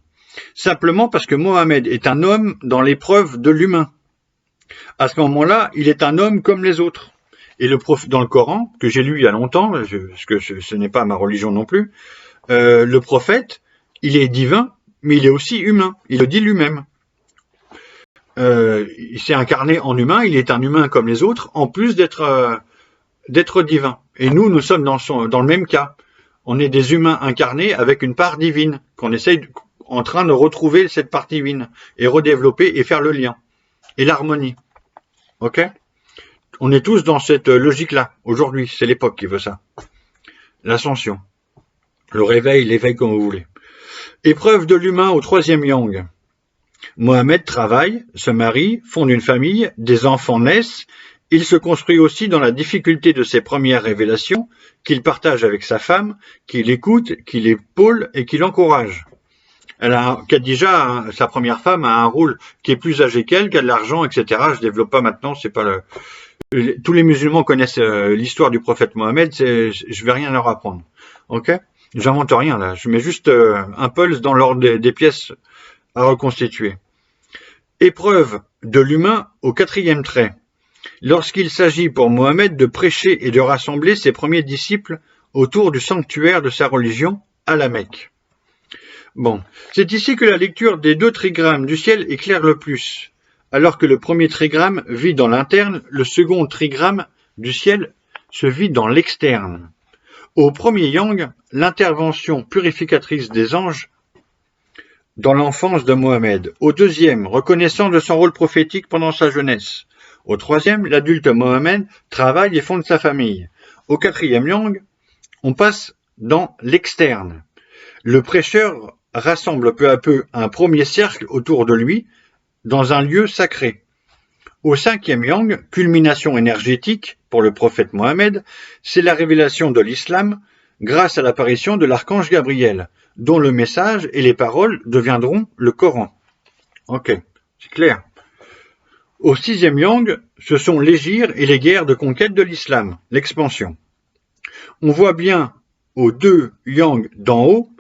Simplement parce que Mohammed est un homme dans l'épreuve de l'humain. À ce moment-là, il est un homme comme les autres. Et dans le Coran, que j'ai lu il y a longtemps, parce que ce n'est pas ma religion non plus, le prophète, il est divin, mais il est aussi humain. Il le dit lui-même. Il s'est incarné en humain, il est un humain comme les autres, en plus d'être divin. Et nous sommes dans le même cas. On est des humains incarnés avec une part divine, qu'on essaye en train de retrouver cette part divine, et redévelopper et faire le lien, et l'harmonie. Ok ? On est tous dans cette logique-là. Aujourd'hui, c'est l'époque qui veut ça. L'ascension. Le réveil, l'éveil comme vous voulez. Épreuve de l'humain au 3e yang. Mohammed travaille, se marie, fonde une famille, des enfants naissent. Il se construit aussi dans la difficulté de ses premières révélations, qu'il partage avec sa femme, qu'il écoute, qu'il épaule et qu'il encourage. Khadija, sa première femme, a un rôle qui est plus âgé qu'elle, qui a de l'argent, etc. Je développe pas maintenant, c'est pas tous les musulmans connaissent l'histoire du prophète Mohammed, je vais rien leur apprendre. Ok ? J'invente rien là, je mets juste un pulse dans l'ordre des pièces à reconstituer. Épreuve de l'humain au 4e trait. Lorsqu'il s'agit pour Mohammed de prêcher et de rassembler ses premiers disciples autour du sanctuaire de sa religion à la Mecque. Bon, c'est ici que la lecture des 2 trigrammes du ciel éclaire le plus. Alors que le premier trigramme vit dans l'interne, le second trigramme du ciel se vit dans l'externe. Au premier yang, l'intervention purificatrice des anges dans l'enfance de Mohammed. Au deuxième, reconnaissance de son rôle prophétique pendant sa jeunesse. Au troisième, l'adulte Mohammed travaille et fonde sa famille. Au 4e yang, on passe dans l'externe. Le prêcheur rassemble peu à peu un premier cercle autour de lui dans un lieu sacré. Au 5e yang, culmination énergétique pour le prophète Mohammed, c'est la révélation de l'islam grâce à l'apparition de l'archange Gabriel, dont le message et les paroles deviendront le Coran. Ok, c'est clair. Au 6e yang, ce sont l'hégire et les guerres de conquête de l'islam, l'expansion. On voit bien aux 2 yang d'en haut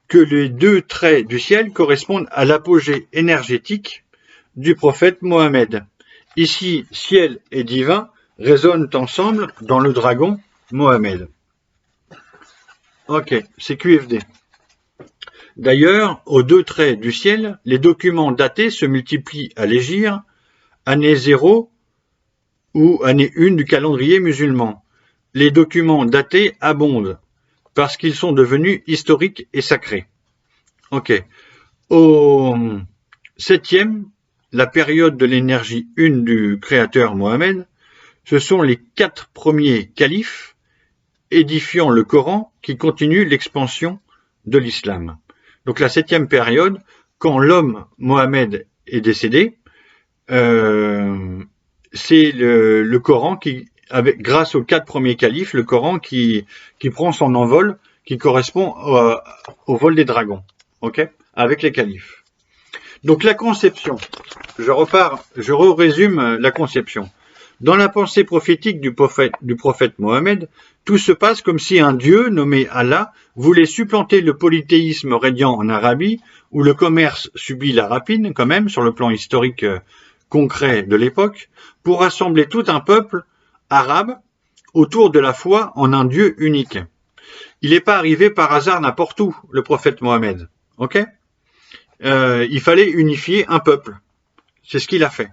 que les 2 traits du ciel correspondent à l'apogée énergétique du prophète Mohammed. Ici, ciel et divin résonnent ensemble dans le dragon Mohammed. Ok, c'est QFD. D'ailleurs, aux 2 traits du ciel, les documents datés se multiplient à l'hégire, année 0 ou année 1 du calendrier musulman. Les documents datés abondent parce qu'ils sont devenus historiques et sacrés. Ok. Au 7e, la période de l'énergie 1 du créateur Mohammed, ce sont les 4 premiers califes édifiant le Coran qui continuent l'expansion de l'islam. Donc la 7e période, quand l'homme Mohammed est décédé, c'est le Coran qui grâce aux 4 premiers califes, le Coran qui prend son envol, qui correspond au vol des dragons, ok, avec les califes. Donc la conception, je résume la conception. Dans la pensée prophétique du prophète Mohammed, tout se passe comme si un dieu nommé Allah voulait supplanter le polythéisme régnant en Arabie, où le commerce subit la rapine, quand même, sur le plan historique concret de l'époque, pour rassembler tout un peuple arabe autour de la foi en un Dieu unique. Il n'est pas arrivé par hasard n'importe où, le prophète Mohammed. Ok ? Il fallait unifier un peuple. C'est ce qu'il a fait.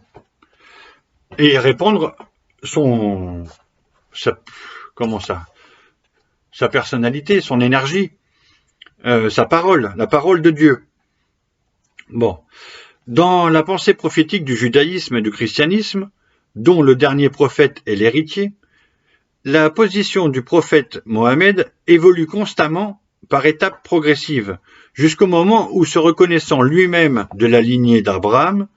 Et répandre sa personnalité, son énergie, sa parole, la parole de Dieu. Bon. Dans la pensée prophétique du judaïsme et du christianisme, dont le dernier prophète est l'héritier, la position du prophète Mohammed évolue constamment par étapes progressives, jusqu'au moment où, se reconnaissant lui-même de la lignée d'Abraham,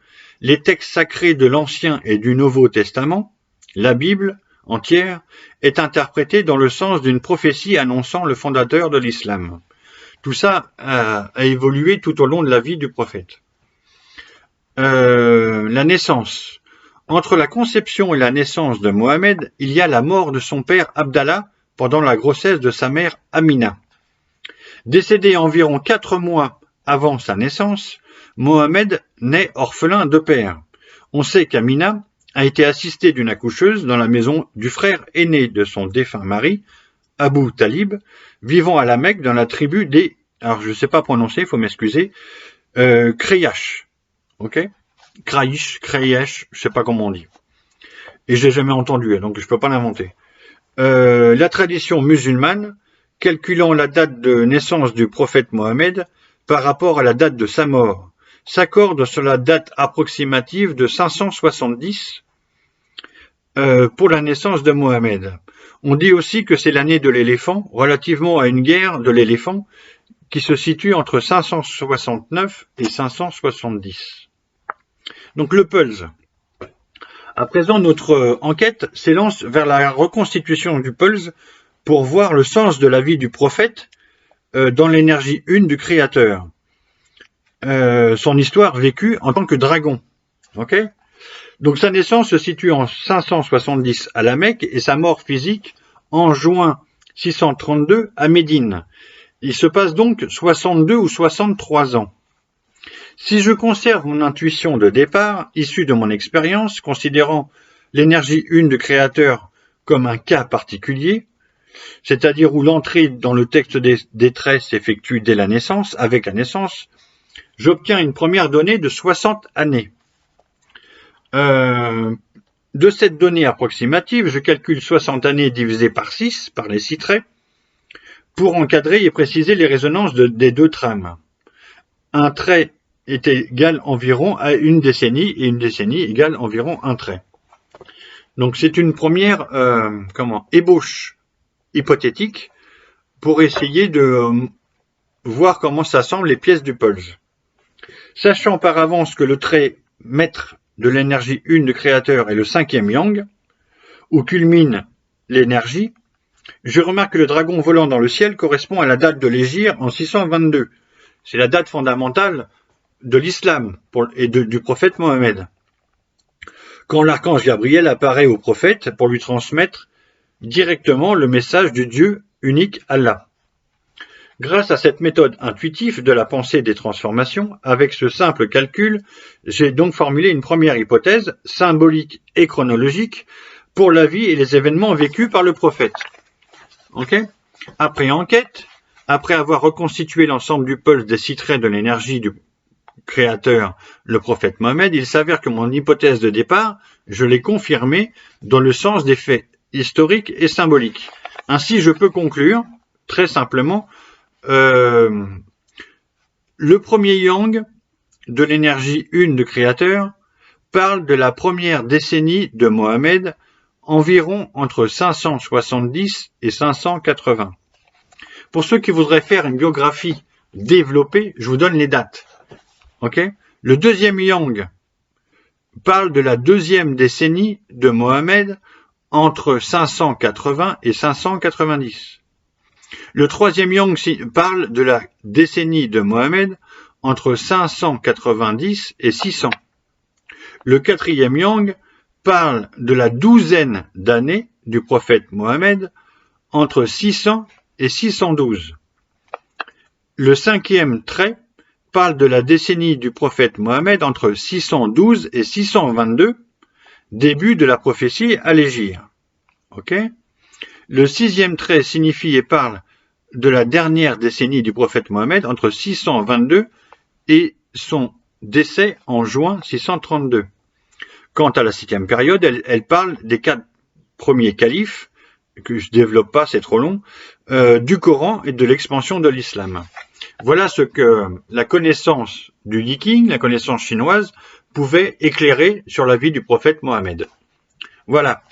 les textes sacrés de l'Ancien et du Nouveau Testament, la Bible entière, est interprétée dans le sens d'une prophétie annonçant le fondateur de l'islam. Tout ça a évolué tout au long de la vie du prophète. La naissance. Entre la conception et la naissance de Mohammed, il y a la mort de son père Abdallah pendant la grossesse de sa mère Amina. Décédé environ 4 mois avant sa naissance, Mohammed naît orphelin de père. On sait qu'Amina a été assistée d'une accoucheuse dans la maison du frère aîné de son défunt mari, Abu Talib, vivant à la Mecque dans la tribu des, alors je ne sais pas prononcer, il faut m'excuser, Kreyash. Ok? Kraïch, Kreyesh, je sais pas comment on dit. Et je l'ai jamais entendu, donc je peux pas l'inventer. La tradition musulmane, calculant la date de naissance du prophète Mohammed par rapport à la date de sa mort, s'accorde sur la date approximative de 570 pour la naissance de Mohammed. On dit aussi que c'est l'année de l'éléphant, relativement à une guerre de l'éléphant qui se situe entre 569 et 570. Donc le Pulse. À présent, notre enquête s'élance vers la reconstitution du Pulse pour voir le sens de la vie du prophète dans l'énergie une du Créateur. Son histoire vécue en tant que dragon. Ok ? Donc sa naissance se situe en 570 à la Mecque et sa mort physique en juin 632 à Médine. Il se passe donc 62 ou 63 ans. Si je conserve mon intuition de départ, issue de mon expérience, considérant l'énergie une du Créateur comme un cas particulier, c'est-à-dire où l'entrée dans le texte des traits s'effectue dès la naissance, avec la naissance, j'obtiens une première donnée de 60 années. De cette donnée approximative, je calcule 60 années divisées par 6, par les 6 traits, pour encadrer et préciser les résonances des 2 trames. Un trait est égal environ à une décennie, et une décennie égale environ un trait. Donc c'est une première ébauche hypothétique pour essayer de voir comment s'assemblent les pièces du Pulse. Sachant par avance que le trait maître de l'énergie une du Créateur est le 5e yang, où culmine l'énergie, je remarque que le dragon volant dans le ciel correspond à la date de l'Hégire en 622. C'est la date fondamentale de l'islam et du prophète Mohammed. Quand l'archange Gabriel apparaît au prophète pour lui transmettre directement le message du Dieu unique Allah. Grâce à cette méthode intuitive de la pensée des transformations, avec ce simple calcul, j'ai donc formulé une première hypothèse, symbolique et chronologique, pour la vie et les événements vécus par le prophète. Ok ? Après enquête, après avoir reconstitué l'ensemble du Pulse des 6 traits de l'énergie du Créateur, le prophète Mohammed, il s'avère que mon hypothèse de départ, je l'ai confirmée dans le sens des faits historiques et symboliques. Ainsi, je peux conclure, très simplement, le premier yang de l'énergie une du Créateur parle de la première décennie de Mohammed, environ entre 570 et 580. Pour ceux qui voudraient faire une biographie développée, je vous donne les dates. Okay ? Le deuxième yang parle de la 2e décennie de Mohammed, entre 580 et 590. Le troisième yang parle de la décennie de Mohammed entre 590 et 600. Le quatrième yang parle de la douzaine d'années du prophète Mohammed entre 600 et 612. Le cinquième trait parle de la décennie du prophète Mohammed entre 612 et 622, début de la prophétie à l'Hégire. Okay. Le sixième trait signifie et parle de la dernière décennie du prophète Mohammed entre 622 et son décès en juin 632. Quant à la septième période, elle parle des 4 premiers califes, que je ne développe pas, c'est trop long, du Coran et de l'expansion de l'islam. Voilà ce que la connaissance du Yiking, la connaissance chinoise, pouvait éclairer sur la vie du prophète Mohammed. Voilà.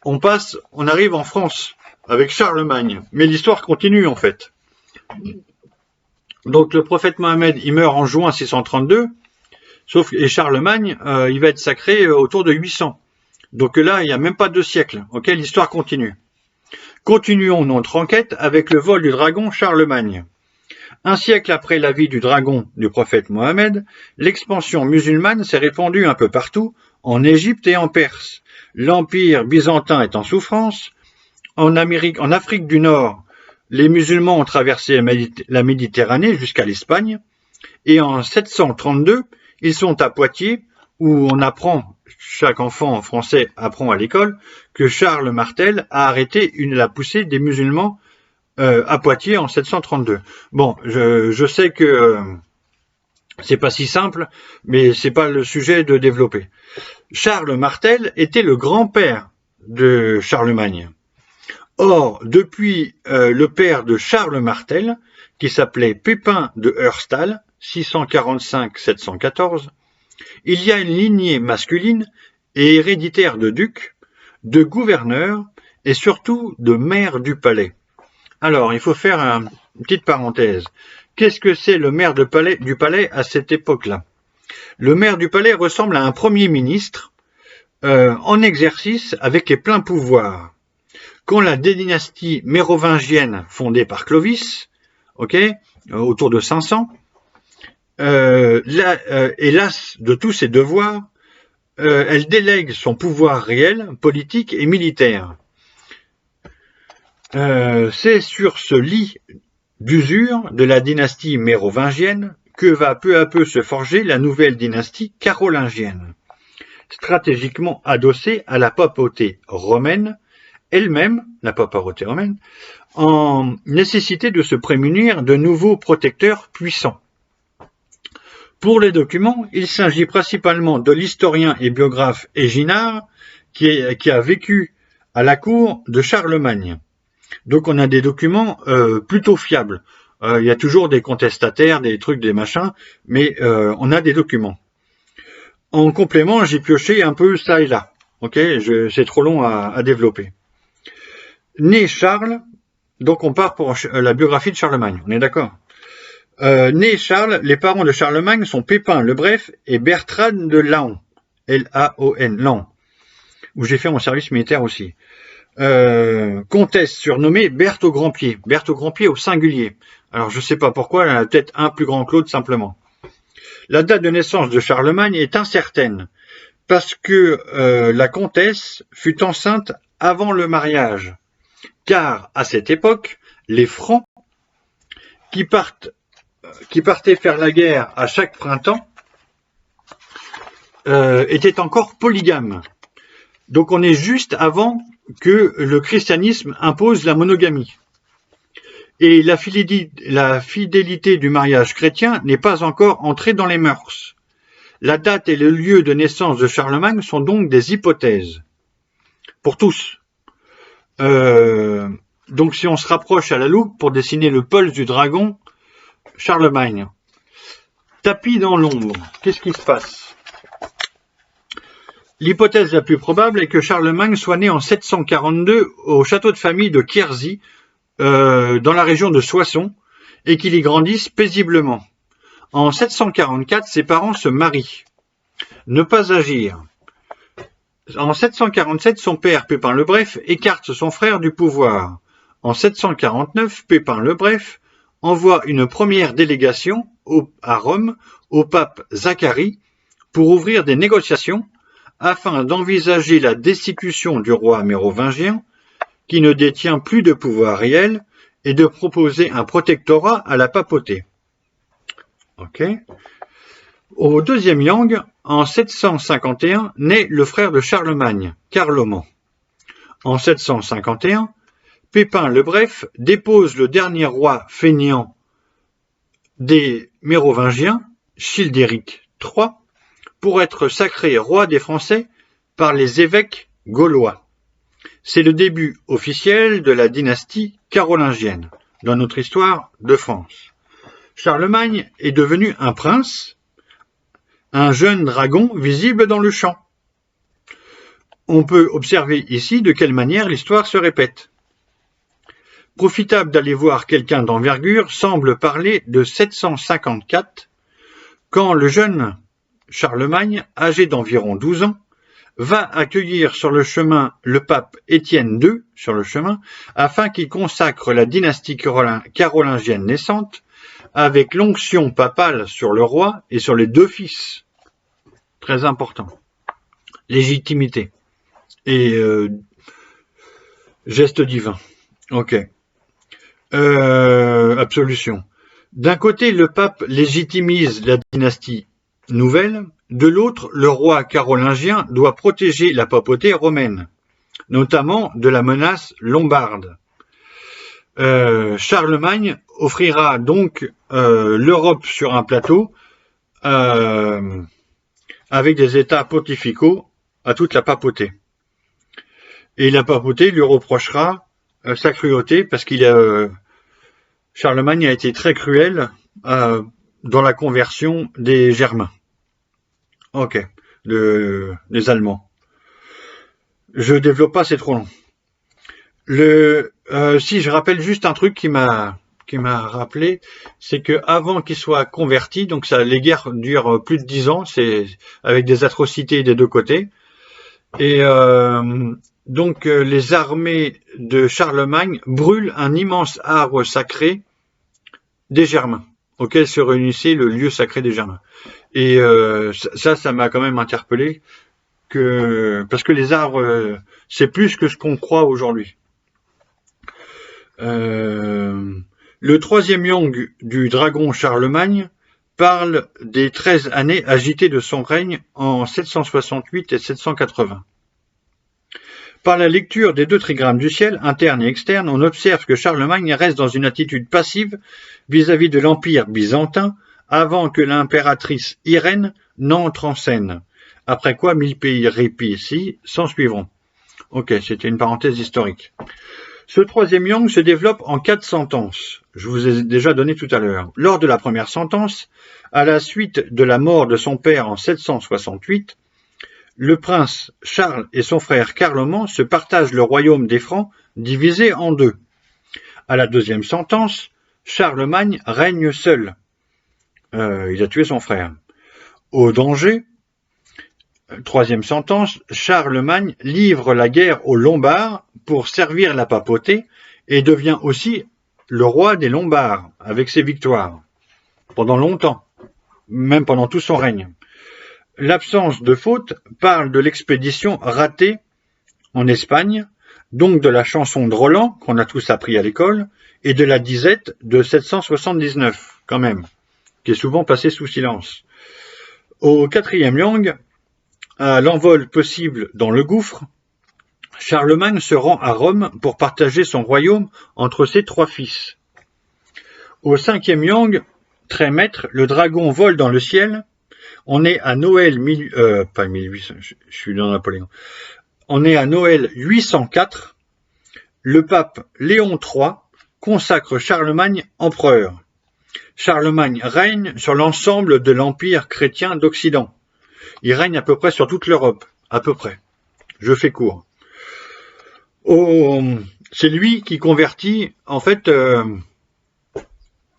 On arrive en France avec Charlemagne, mais l'histoire continue en fait. Donc le prophète Mohammed, il meurt en juin 632, et Charlemagne, il va être sacré autour de 800. Donc là, il n'y a même pas 2 siècles. Okay, l'histoire continue. Continuons notre enquête avec le vol du dragon Charlemagne. Un siècle après la vie du dragon du prophète Mohammed, l'expansion musulmane s'est répandue un peu partout, en Égypte et en Perse. L'empire byzantin est en souffrance. En Afrique du Nord, les musulmans ont traversé la Méditerranée jusqu'à l'Espagne. Et en 732, ils sont à Poitiers, où on apprend, chaque enfant français apprend à l'école, que Charles Martel a arrêté la poussée des musulmans à Poitiers en 732. Bon, je sais que c'est pas si simple, mais c'est pas le sujet de développer. Charles Martel était le grand-père de Charlemagne. Or, depuis le père de Charles Martel, qui s'appelait Pépin de Herstal, 645-714, il y a une lignée masculine et héréditaire de ducs, de gouverneurs et surtout de maires du palais. Alors, il faut faire une petite parenthèse. Qu'est-ce que c'est le maire du palais à cette époque-là? Le maire du palais ressemble à un premier ministre en exercice avec les pleins pouvoirs. Quand la dynastie mérovingienne fondée par Clovis, autour de 500, hélas de tous ses devoirs, elle délègue son pouvoir réel, politique et militaire. C'est sur ce lit d'usure de la dynastie mérovingienne que va peu à peu se forger la nouvelle dynastie carolingienne, stratégiquement adossée à la papauté romaine, elle-même, la papauté romaine, en nécessité de se prémunir de nouveaux protecteurs puissants. Pour les documents, il s'agit principalement de l'historien et biographe Éginard, qui a vécu à la cour de Charlemagne. Donc on a des documents plutôt fiables. Il y a toujours des contestataires, des trucs, des machins, mais on a des documents. En complément, j'ai pioché un peu ça et là. C'est trop long à développer. Né Charles, donc on part pour la biographie de Charlemagne, on est d'accord. Né Charles, les parents de Charlemagne sont Pépin le Bref et Bertrade de Laon, L-A-O-N, Laon, où j'ai fait mon service militaire aussi. Comtesse surnommée Berthe au Grand-Pied au singulier. Alors je sais pas pourquoi, elle a peut-être un plus grand Claude simplement. La date de naissance de Charlemagne est incertaine, parce que la comtesse fut enceinte avant le mariage, car à cette époque, les Francs, qui partaient faire la guerre à chaque printemps, étaient encore polygames. Donc on est juste avant que le christianisme impose la monogamie. Et la fidélité du mariage chrétien n'est pas encore entrée dans les mœurs. La date et le lieu de naissance de Charlemagne sont donc des hypothèses. Pour tous. Donc si on se rapproche à la loupe pour dessiner le pulse du dragon, Charlemagne. Tapis dans l'ombre. Qu'est-ce qui se passe? L'hypothèse la plus probable est que Charlemagne soit né en 742 au château de famille de Quierzy, dans la région de Soissons, et qu'il y grandisse paisiblement. En 744, ses parents se marient. Ne pas agir. En 747, son père, Pépin le Bref, écarte son frère du pouvoir. En 749, Pépin le Bref envoie une première délégation à Rome au pape Zacharie pour ouvrir des négociations afin d'envisager la destitution du roi mérovingien qui ne détient plus de pouvoir réel et de proposer un protectorat à la papauté. Okay. Au deuxième Yang, en 751, naît le frère de Charlemagne, Carloman. En 751, Pépin le Bref dépose le dernier roi fainéant des Mérovingiens, Childéric III, pour être sacré roi des Français par les évêques gaulois. C'est le début officiel de la dynastie carolingienne dans notre histoire de France. Charlemagne est devenu un prince, un jeune dragon visible dans le champ. On peut observer ici de quelle manière l'histoire se répète. Profitable d'aller voir quelqu'un d'envergure semble parler de 754, quand le jeune Charlemagne, âgé d'environ 12 ans, va accueillir sur le chemin le pape Étienne II, sur le chemin, afin qu'il consacre la dynastie carolingienne naissante avec l'onction papale sur le roi et sur les deux fils. Très important. Légitimité et geste divin. Ok. Absolution. D'un côté, le pape légitimise la dynastie nouvelle, de l'autre, le roi carolingien doit protéger la papauté romaine, notamment de la menace lombarde. Charlemagne offrira donc l'Europe sur un plateau avec des états pontificaux à toute la papauté. Et la papauté lui reprochera sa cruauté parce Charlemagne a été très cruel dans la conversion des Germains. Ok, les Allemands. Je développe pas, c'est trop long. Si je rappelle juste un truc qui m'a rappelé, c'est que avant qu'il soit converti, donc les guerres durent plus de 10 ans, c'est avec des atrocités des deux côtés, et donc les armées de Charlemagne brûlent un immense arbre sacré des Germains, auquel se réunissait le lieu sacré des Germains. Et ça m'a quand même interpellé, parce que les arbres, c'est plus que ce qu'on croit aujourd'hui. Le troisième Yang du dragon Charlemagne parle des 13 années agitées de son règne en 768 et 780. Par la lecture des deux trigrammes du ciel, interne et externe, on observe que Charlemagne reste dans une attitude passive vis-à-vis de l'Empire byzantin avant que l'impératrice Irène n'entre en scène, après quoi 1000 péripéties s'en suivront. Ok, c'était une parenthèse historique. Ce troisième Yang se développe en 4 sentences, je vous ai déjà donné tout à l'heure. Lors de la première sentence, à la suite de la mort de son père en 768, le prince Charles et son frère Carloman se partagent le royaume des Francs, divisé en deux. À la deuxième sentence, Charlemagne règne seul. Il a tué son frère. Au danger, troisième sentence, Charlemagne livre la guerre aux Lombards pour servir la papauté et devient aussi le roi des Lombards avec ses victoires. Pendant longtemps, même pendant tout son règne. L'absence de faute parle de l'expédition ratée en Espagne, donc de la chanson de Roland, qu'on a tous appris à l'école, et de la disette de 779, quand même, qui est souvent passée sous silence. Au quatrième Yang, à l'envol possible dans le gouffre, Charlemagne se rend à Rome pour partager son royaume entre ses 3 fils. Au cinquième Yang, très maître, le dragon vole dans le ciel. On est à Noël, pas 1800, je suis dans Napoléon. On est à Noël 804. Le pape Léon III consacre Charlemagne empereur. Charlemagne règne sur l'ensemble de l'empire chrétien d'Occident. Il règne à peu près sur toute l'Europe, à peu près. Je fais court. C'est lui qui convertit, en fait,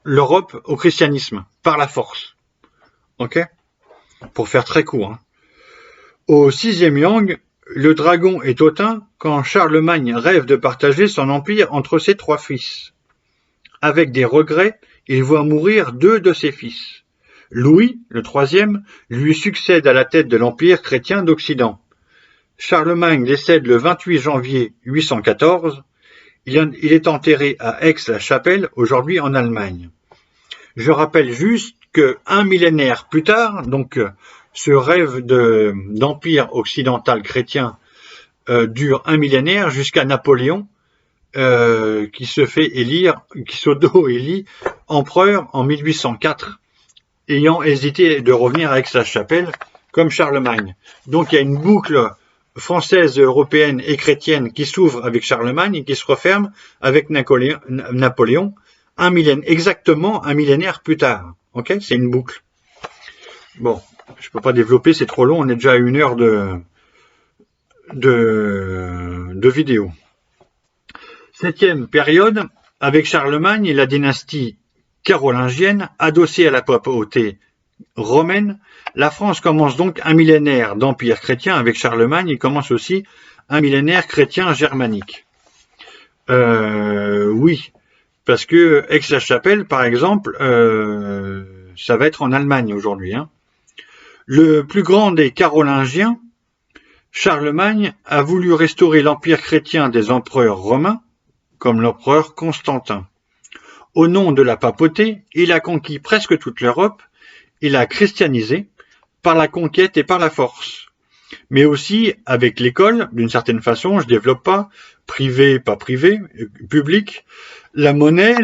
l'Europe au christianisme, par la force. Ok ? Pour faire très court. Au sixième Yang, le dragon est hautain quand Charlemagne rêve de partager son empire entre ses 3 fils. Avec des regrets, il voit mourir 2 de ses fils. Louis, le troisième, lui succède à la tête de l'Empire chrétien d'Occident. Charlemagne décède le 28 janvier 814. Il est enterré à Aix-la-Chapelle, aujourd'hui en Allemagne. Je rappelle juste que 1 millénaire plus tard, donc ce rêve d'empire occidental chrétien dure 1 millénaire jusqu'à Napoléon, qui se fait élire, qui s'auto-élit empereur en 1804, ayant hésité de revenir à Aix-la-Chapelle comme Charlemagne. Donc il y a une boucle française, européenne et chrétienne qui s'ouvre avec Charlemagne et qui se referme avec Napoléon, exactement 1 millénaire plus tard. Ok, c'est une boucle. Bon, je peux pas développer, c'est trop long, on est déjà à 1 heure de vidéo. 7e période, avec Charlemagne et la dynastie carolingienne, adossée à la papauté romaine, la France commence donc 1 millénaire d'empire chrétien avec Charlemagne et commence aussi 1 millénaire chrétien germanique. Oui, parce que Aix-la-Chapelle, par exemple, ça va être en Allemagne aujourd'hui. Hein. Le plus grand des Carolingiens, Charlemagne, a voulu restaurer l'empire chrétien des empereurs romains, comme l'empereur Constantin. Au nom de la papauté, il a conquis presque toute l'Europe, il a christianisé par la conquête et par la force. Mais aussi avec l'école, d'une certaine façon, je développe pas, privé, pas privé, public, la monnaie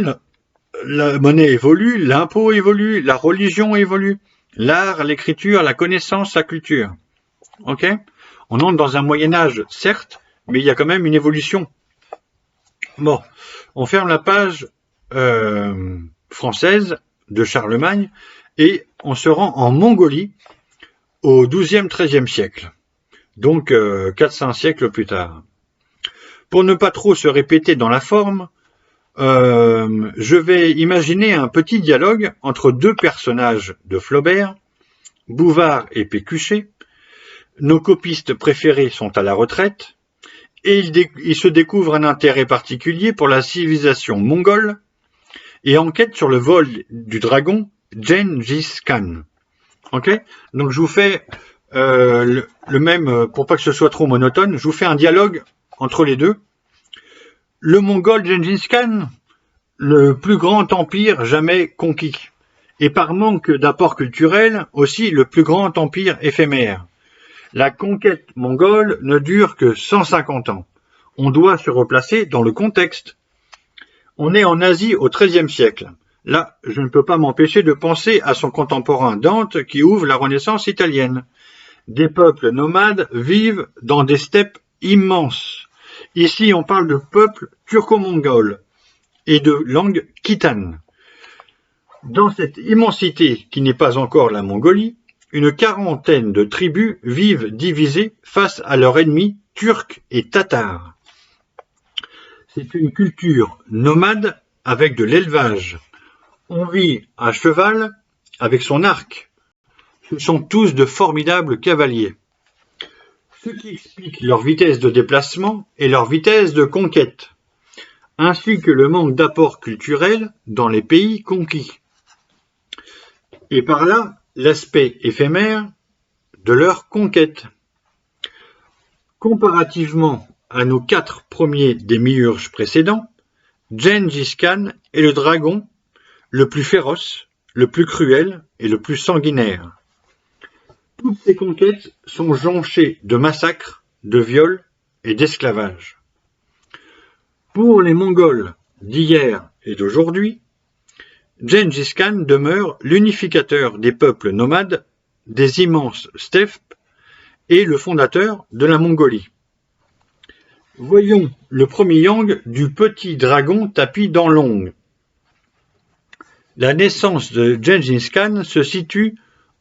évolue, l'impôt évolue, la religion évolue, l'art, l'écriture, la connaissance, la culture. Ok ? On entre dans un Moyen-Âge, certes, mais il y a quand même une évolution. Bon, on ferme la page française de Charlemagne et on se rend en Mongolie au XIIe, XIIIe siècle, donc 400 siècles plus tard. Pour ne pas trop se répéter dans la forme, je vais imaginer un petit dialogue entre 2 personnages de Flaubert, Bouvard et Pécuchet. Nos copistes préférés sont à la retraite, et ils se découvrent un intérêt particulier pour la civilisation mongole et enquêtent sur le vol du dragon Gengis Khan. Ok ? Donc je vous fais le même, pour pas que ce soit trop monotone, je vous fais un dialogue entre les deux. Le Mongol Gengis Khan, le plus grand empire jamais conquis, et par manque d'apport culturel, aussi le plus grand empire éphémère. La conquête mongole ne dure que 150 ans. On doit se replacer dans le contexte. On est en Asie au XIIIe siècle. Là, je ne peux pas m'empêcher de penser à son contemporain Dante qui ouvre la Renaissance italienne. Des peuples nomades vivent dans des steppes immenses. Ici, on parle de peuples turco-mongols et de langue khitane. Dans cette immensité qui n'est pas encore la Mongolie, une quarantaine de tribus vivent divisées face à leurs ennemis turcs et tatars. C'est une culture nomade avec de l'élevage. On vit à cheval avec son arc. Ce sont tous de formidables cavaliers. Ce qui explique leur vitesse de déplacement et leur vitesse de conquête, ainsi que le manque d'apport culturel dans les pays conquis. Et par là, l'aspect éphémère de leur conquête. Comparativement à nos 4 premiers démiurges précédents, Gengis Khan est le dragon le plus féroce, le plus cruel et le plus sanguinaire. Toutes ces conquêtes sont jonchées de massacres, de viols et d'esclavage. Pour les Mongols d'hier et d'aujourd'hui, Gengis Khan demeure l'unificateur des peuples nomades, des immenses steppes et le fondateur de la Mongolie. Voyons le premier yang du petit dragon tapi dans l'ongle. La naissance de Gengis Khan se situe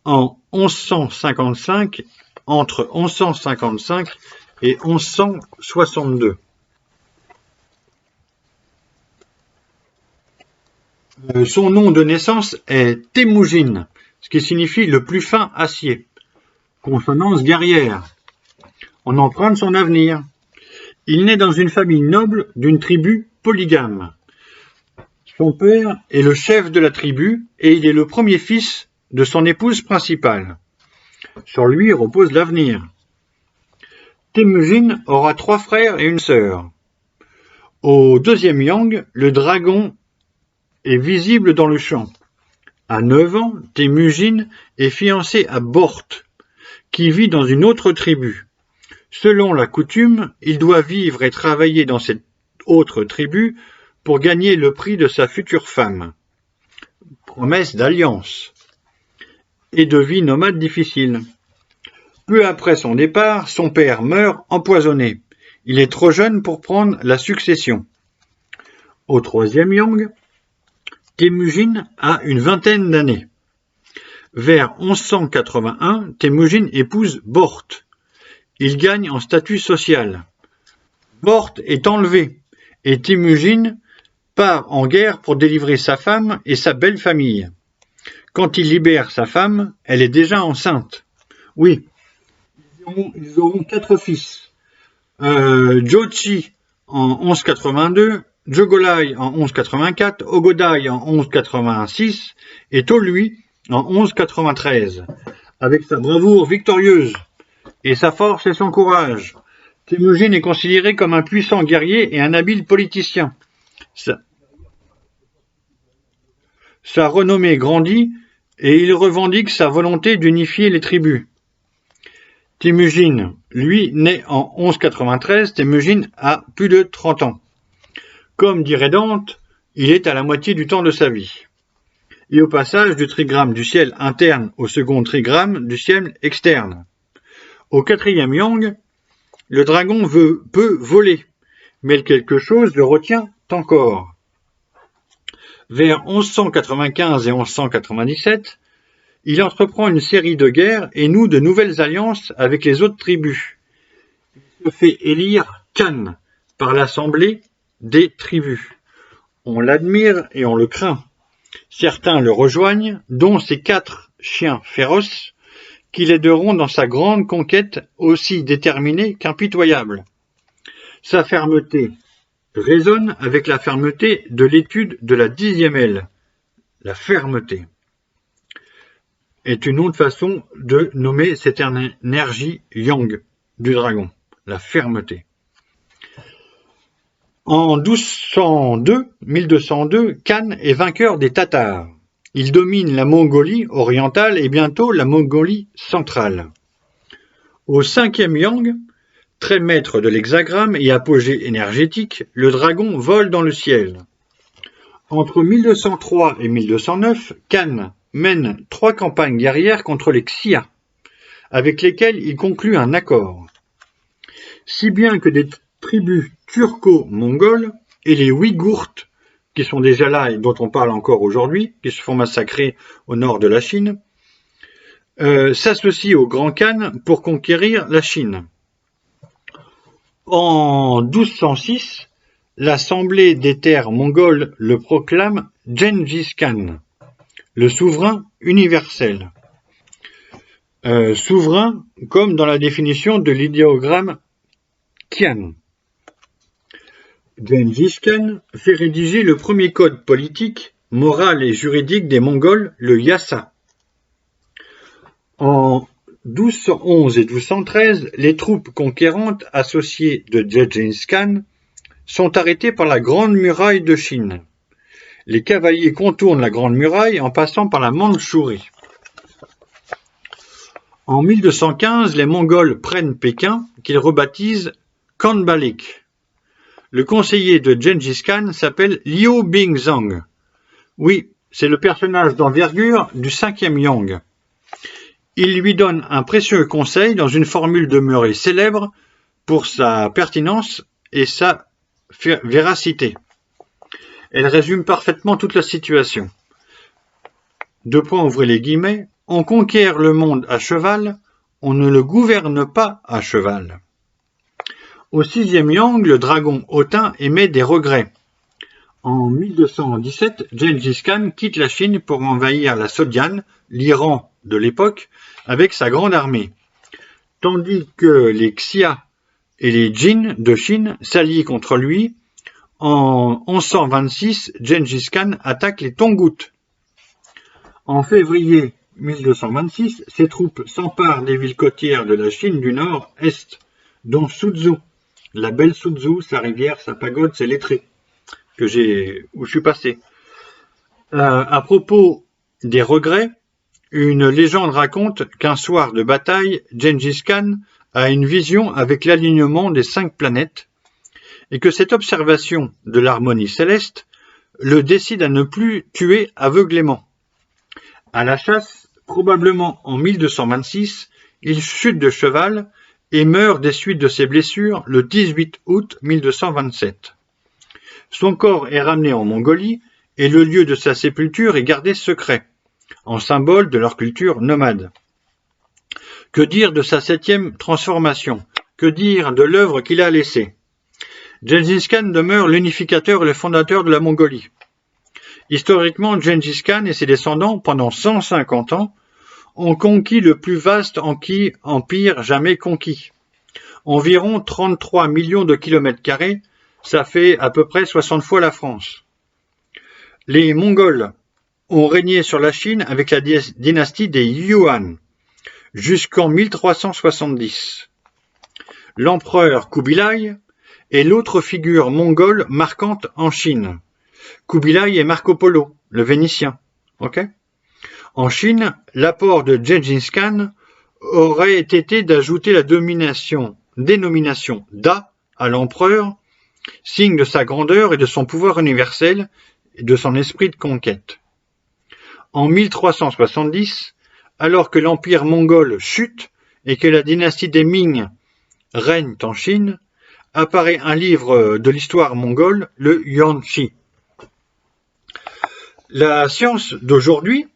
en 1155, entre 1155 et 1162. Son nom de naissance est Temujin, ce qui signifie le plus fin acier, consonance guerrière. on emprunte son avenir. Il naît dans une famille noble d'une tribu polygame. Son père est le chef de la tribu et il est le premier fils de son épouse principale. Sur lui repose l'avenir. Temujin aura 3 frères et une sœur. Au 2e yang, le dragon est visible dans le champ. À 9 ans, Temujin est fiancé à Bort, qui vit dans une autre tribu. Selon la coutume, il doit vivre et travailler dans cette autre tribu pour gagner le prix de sa future femme. Promesse d'alliance et de vie nomade difficile. Peu après son départ, son père meurt empoisonné. Il est trop jeune pour prendre la succession. Au 3e yang, Temujin a une vingtaine d'années. Vers 1181, Temujin épouse Bort. Il gagne en statut social. Bort est enlevé et Temujin part en guerre pour délivrer sa femme et sa belle famille. Quand il libère sa femme, elle est déjà enceinte. Oui, ils auront 4 fils. Jochi en 1182, Jogolai en 1184, Ogodai en 1186 et Tolui en 1193. Avec sa bravoure victorieuse et sa force et son courage, Temujin est considéré comme un puissant guerrier et un habile politicien. Sa renommée grandit et il revendique sa volonté d'unifier les tribus. Temujin, lui, né en 1193, Temujin a plus de 30 ans. Comme dirait Dante, il est à la moitié du temps de sa vie. Et au passage du trigramme du ciel interne au second trigramme du ciel externe. Au 4e yang, le dragon peut voler, mais quelque chose le retient encore. Vers 1195 et 1197, il entreprend une série de guerres et noue de nouvelles alliances avec les autres tribus. Il se fait élire Khan par l'assemblée des tribus. On l'admire et on le craint. Certains le rejoignent, dont ses 4 chiens féroces qui l'aideront dans sa grande conquête aussi déterminée qu'impitoyable. Sa fermeté résonne avec la fermeté de l'étude de la 10e aile. La fermeté est une autre façon de nommer cette énergie yang du dragon, la fermeté. En 1202, Khan est vainqueur des Tatars. Il domine la Mongolie orientale et bientôt la Mongolie centrale. Au 5e yang, très maître de l'hexagramme et apogée énergétique, le dragon vole dans le ciel. Entre 1203 et 1209, Khan mène 3 campagnes guerrières contre les Xia, avec lesquelles il conclut un accord. Si bien que des tribus turco-mongoles et les Ouïghours, qui sont déjà là et dont on parle encore aujourd'hui, qui se font massacrer au nord de la Chine, s'associent au Grand Khan pour conquérir la Chine. En 1206, l'Assemblée des terres mongoles le proclame Gengis Khan, le souverain universel. Souverain comme dans la définition de l'idéogramme Qian. Gengis Khan fait rédiger le premier code politique, moral et juridique des Mongols, le Yasa. En 1211 et 1213, les troupes conquérantes associées de Gengis Khan sont arrêtées par la Grande Muraille de Chine. Les cavaliers contournent la Grande Muraille en passant par la Mandchourie. En 1215, les Mongols prennent Pékin, qu'ils rebaptisent Khanbalik. Le conseiller de Gengis Khan s'appelle Liu Bingzong. Oui, c'est le personnage d'envergure du 5e yang. Il lui donne un précieux conseil dans une formule demeurée célèbre pour sa pertinence et sa véracité. Elle résume parfaitement toute la situation. Ouvrez les guillemets, on conquiert le monde à cheval, on ne le gouverne pas à cheval. Au 6e yang, le dragon hautain émet des regrets. En 1217, Gengis Khan quitte la Chine pour envahir la Sogdiane, l'Iran de l'époque, avec sa grande armée. tandis que les Xia et les Jin de Chine s'allient contre lui. En 1126, Gengis Khan attaque les Tongutes. En février 1226, ses troupes s'emparent des villes côtières de la Chine du Nord-Est, dont Suzhou. La belle Suzhou, sa rivière, sa pagode, ses lettrés, où je suis passé. À propos des regrets, une légende raconte qu'un soir de bataille, Gengis Khan a une vision avec l'alignement des 5 planètes, et que cette observation de l'harmonie céleste le décide à ne plus tuer aveuglément. À la chasse, probablement en 1226, il chute de cheval et meurt des suites de ses blessures le 18 août 1227. Son corps est ramené en Mongolie et le lieu de sa sépulture est gardé secret, en symbole de leur culture nomade. Que dire de sa 7e transformation? Que dire de l'œuvre qu'il a laissée? Gengis Khan demeure l'unificateur et le fondateur de la Mongolie. Historiquement, Gengis Khan et ses descendants, pendant 150 ans, ont conquis le plus vaste empire jamais conquis. Environ 33 millions de kilomètres carrés, ça fait à peu près 60 fois la France. Les Mongols ont régné sur la Chine avec la dynastie des Yuan, jusqu'en 1370. L'empereur Kubilai est l'autre figure mongole marquante en Chine. Kubilai est Marco Polo, le Vénitien. Okay? En Chine, l'apport de Gengis Khan aurait été d'ajouter la dénomination Da à l'empereur, signe de sa grandeur et de son pouvoir universel et de son esprit de conquête. En 1370, alors que l'empire mongol chute et que la dynastie des Ming règne en Chine, apparaît un livre de l'histoire mongole, le Yuanshi. La science d'aujourd'hui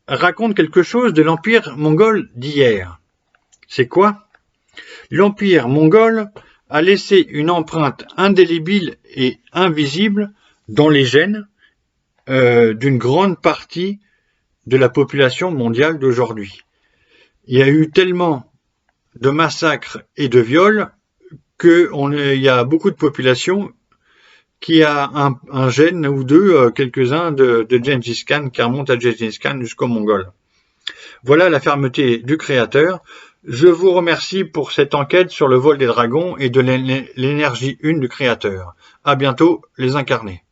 raconte quelque chose de l'empire mongol d'hier. C'est quoi? L'empire mongol a laissé une empreinte indélébile et invisible dans les gènes d'une grande partie de la population mondiale d'aujourd'hui. Il y a eu tellement de massacres et de viols qu'il y a beaucoup de populations qui a un gène ou deux, quelques-uns de Gengis Khan, qui remontent à Gengis Khan jusqu'au Mongol. Voilà la fermeté du Créateur. Je vous remercie pour cette enquête sur le vol des dragons et de l'énergie 1 du Créateur. À bientôt, les incarnés.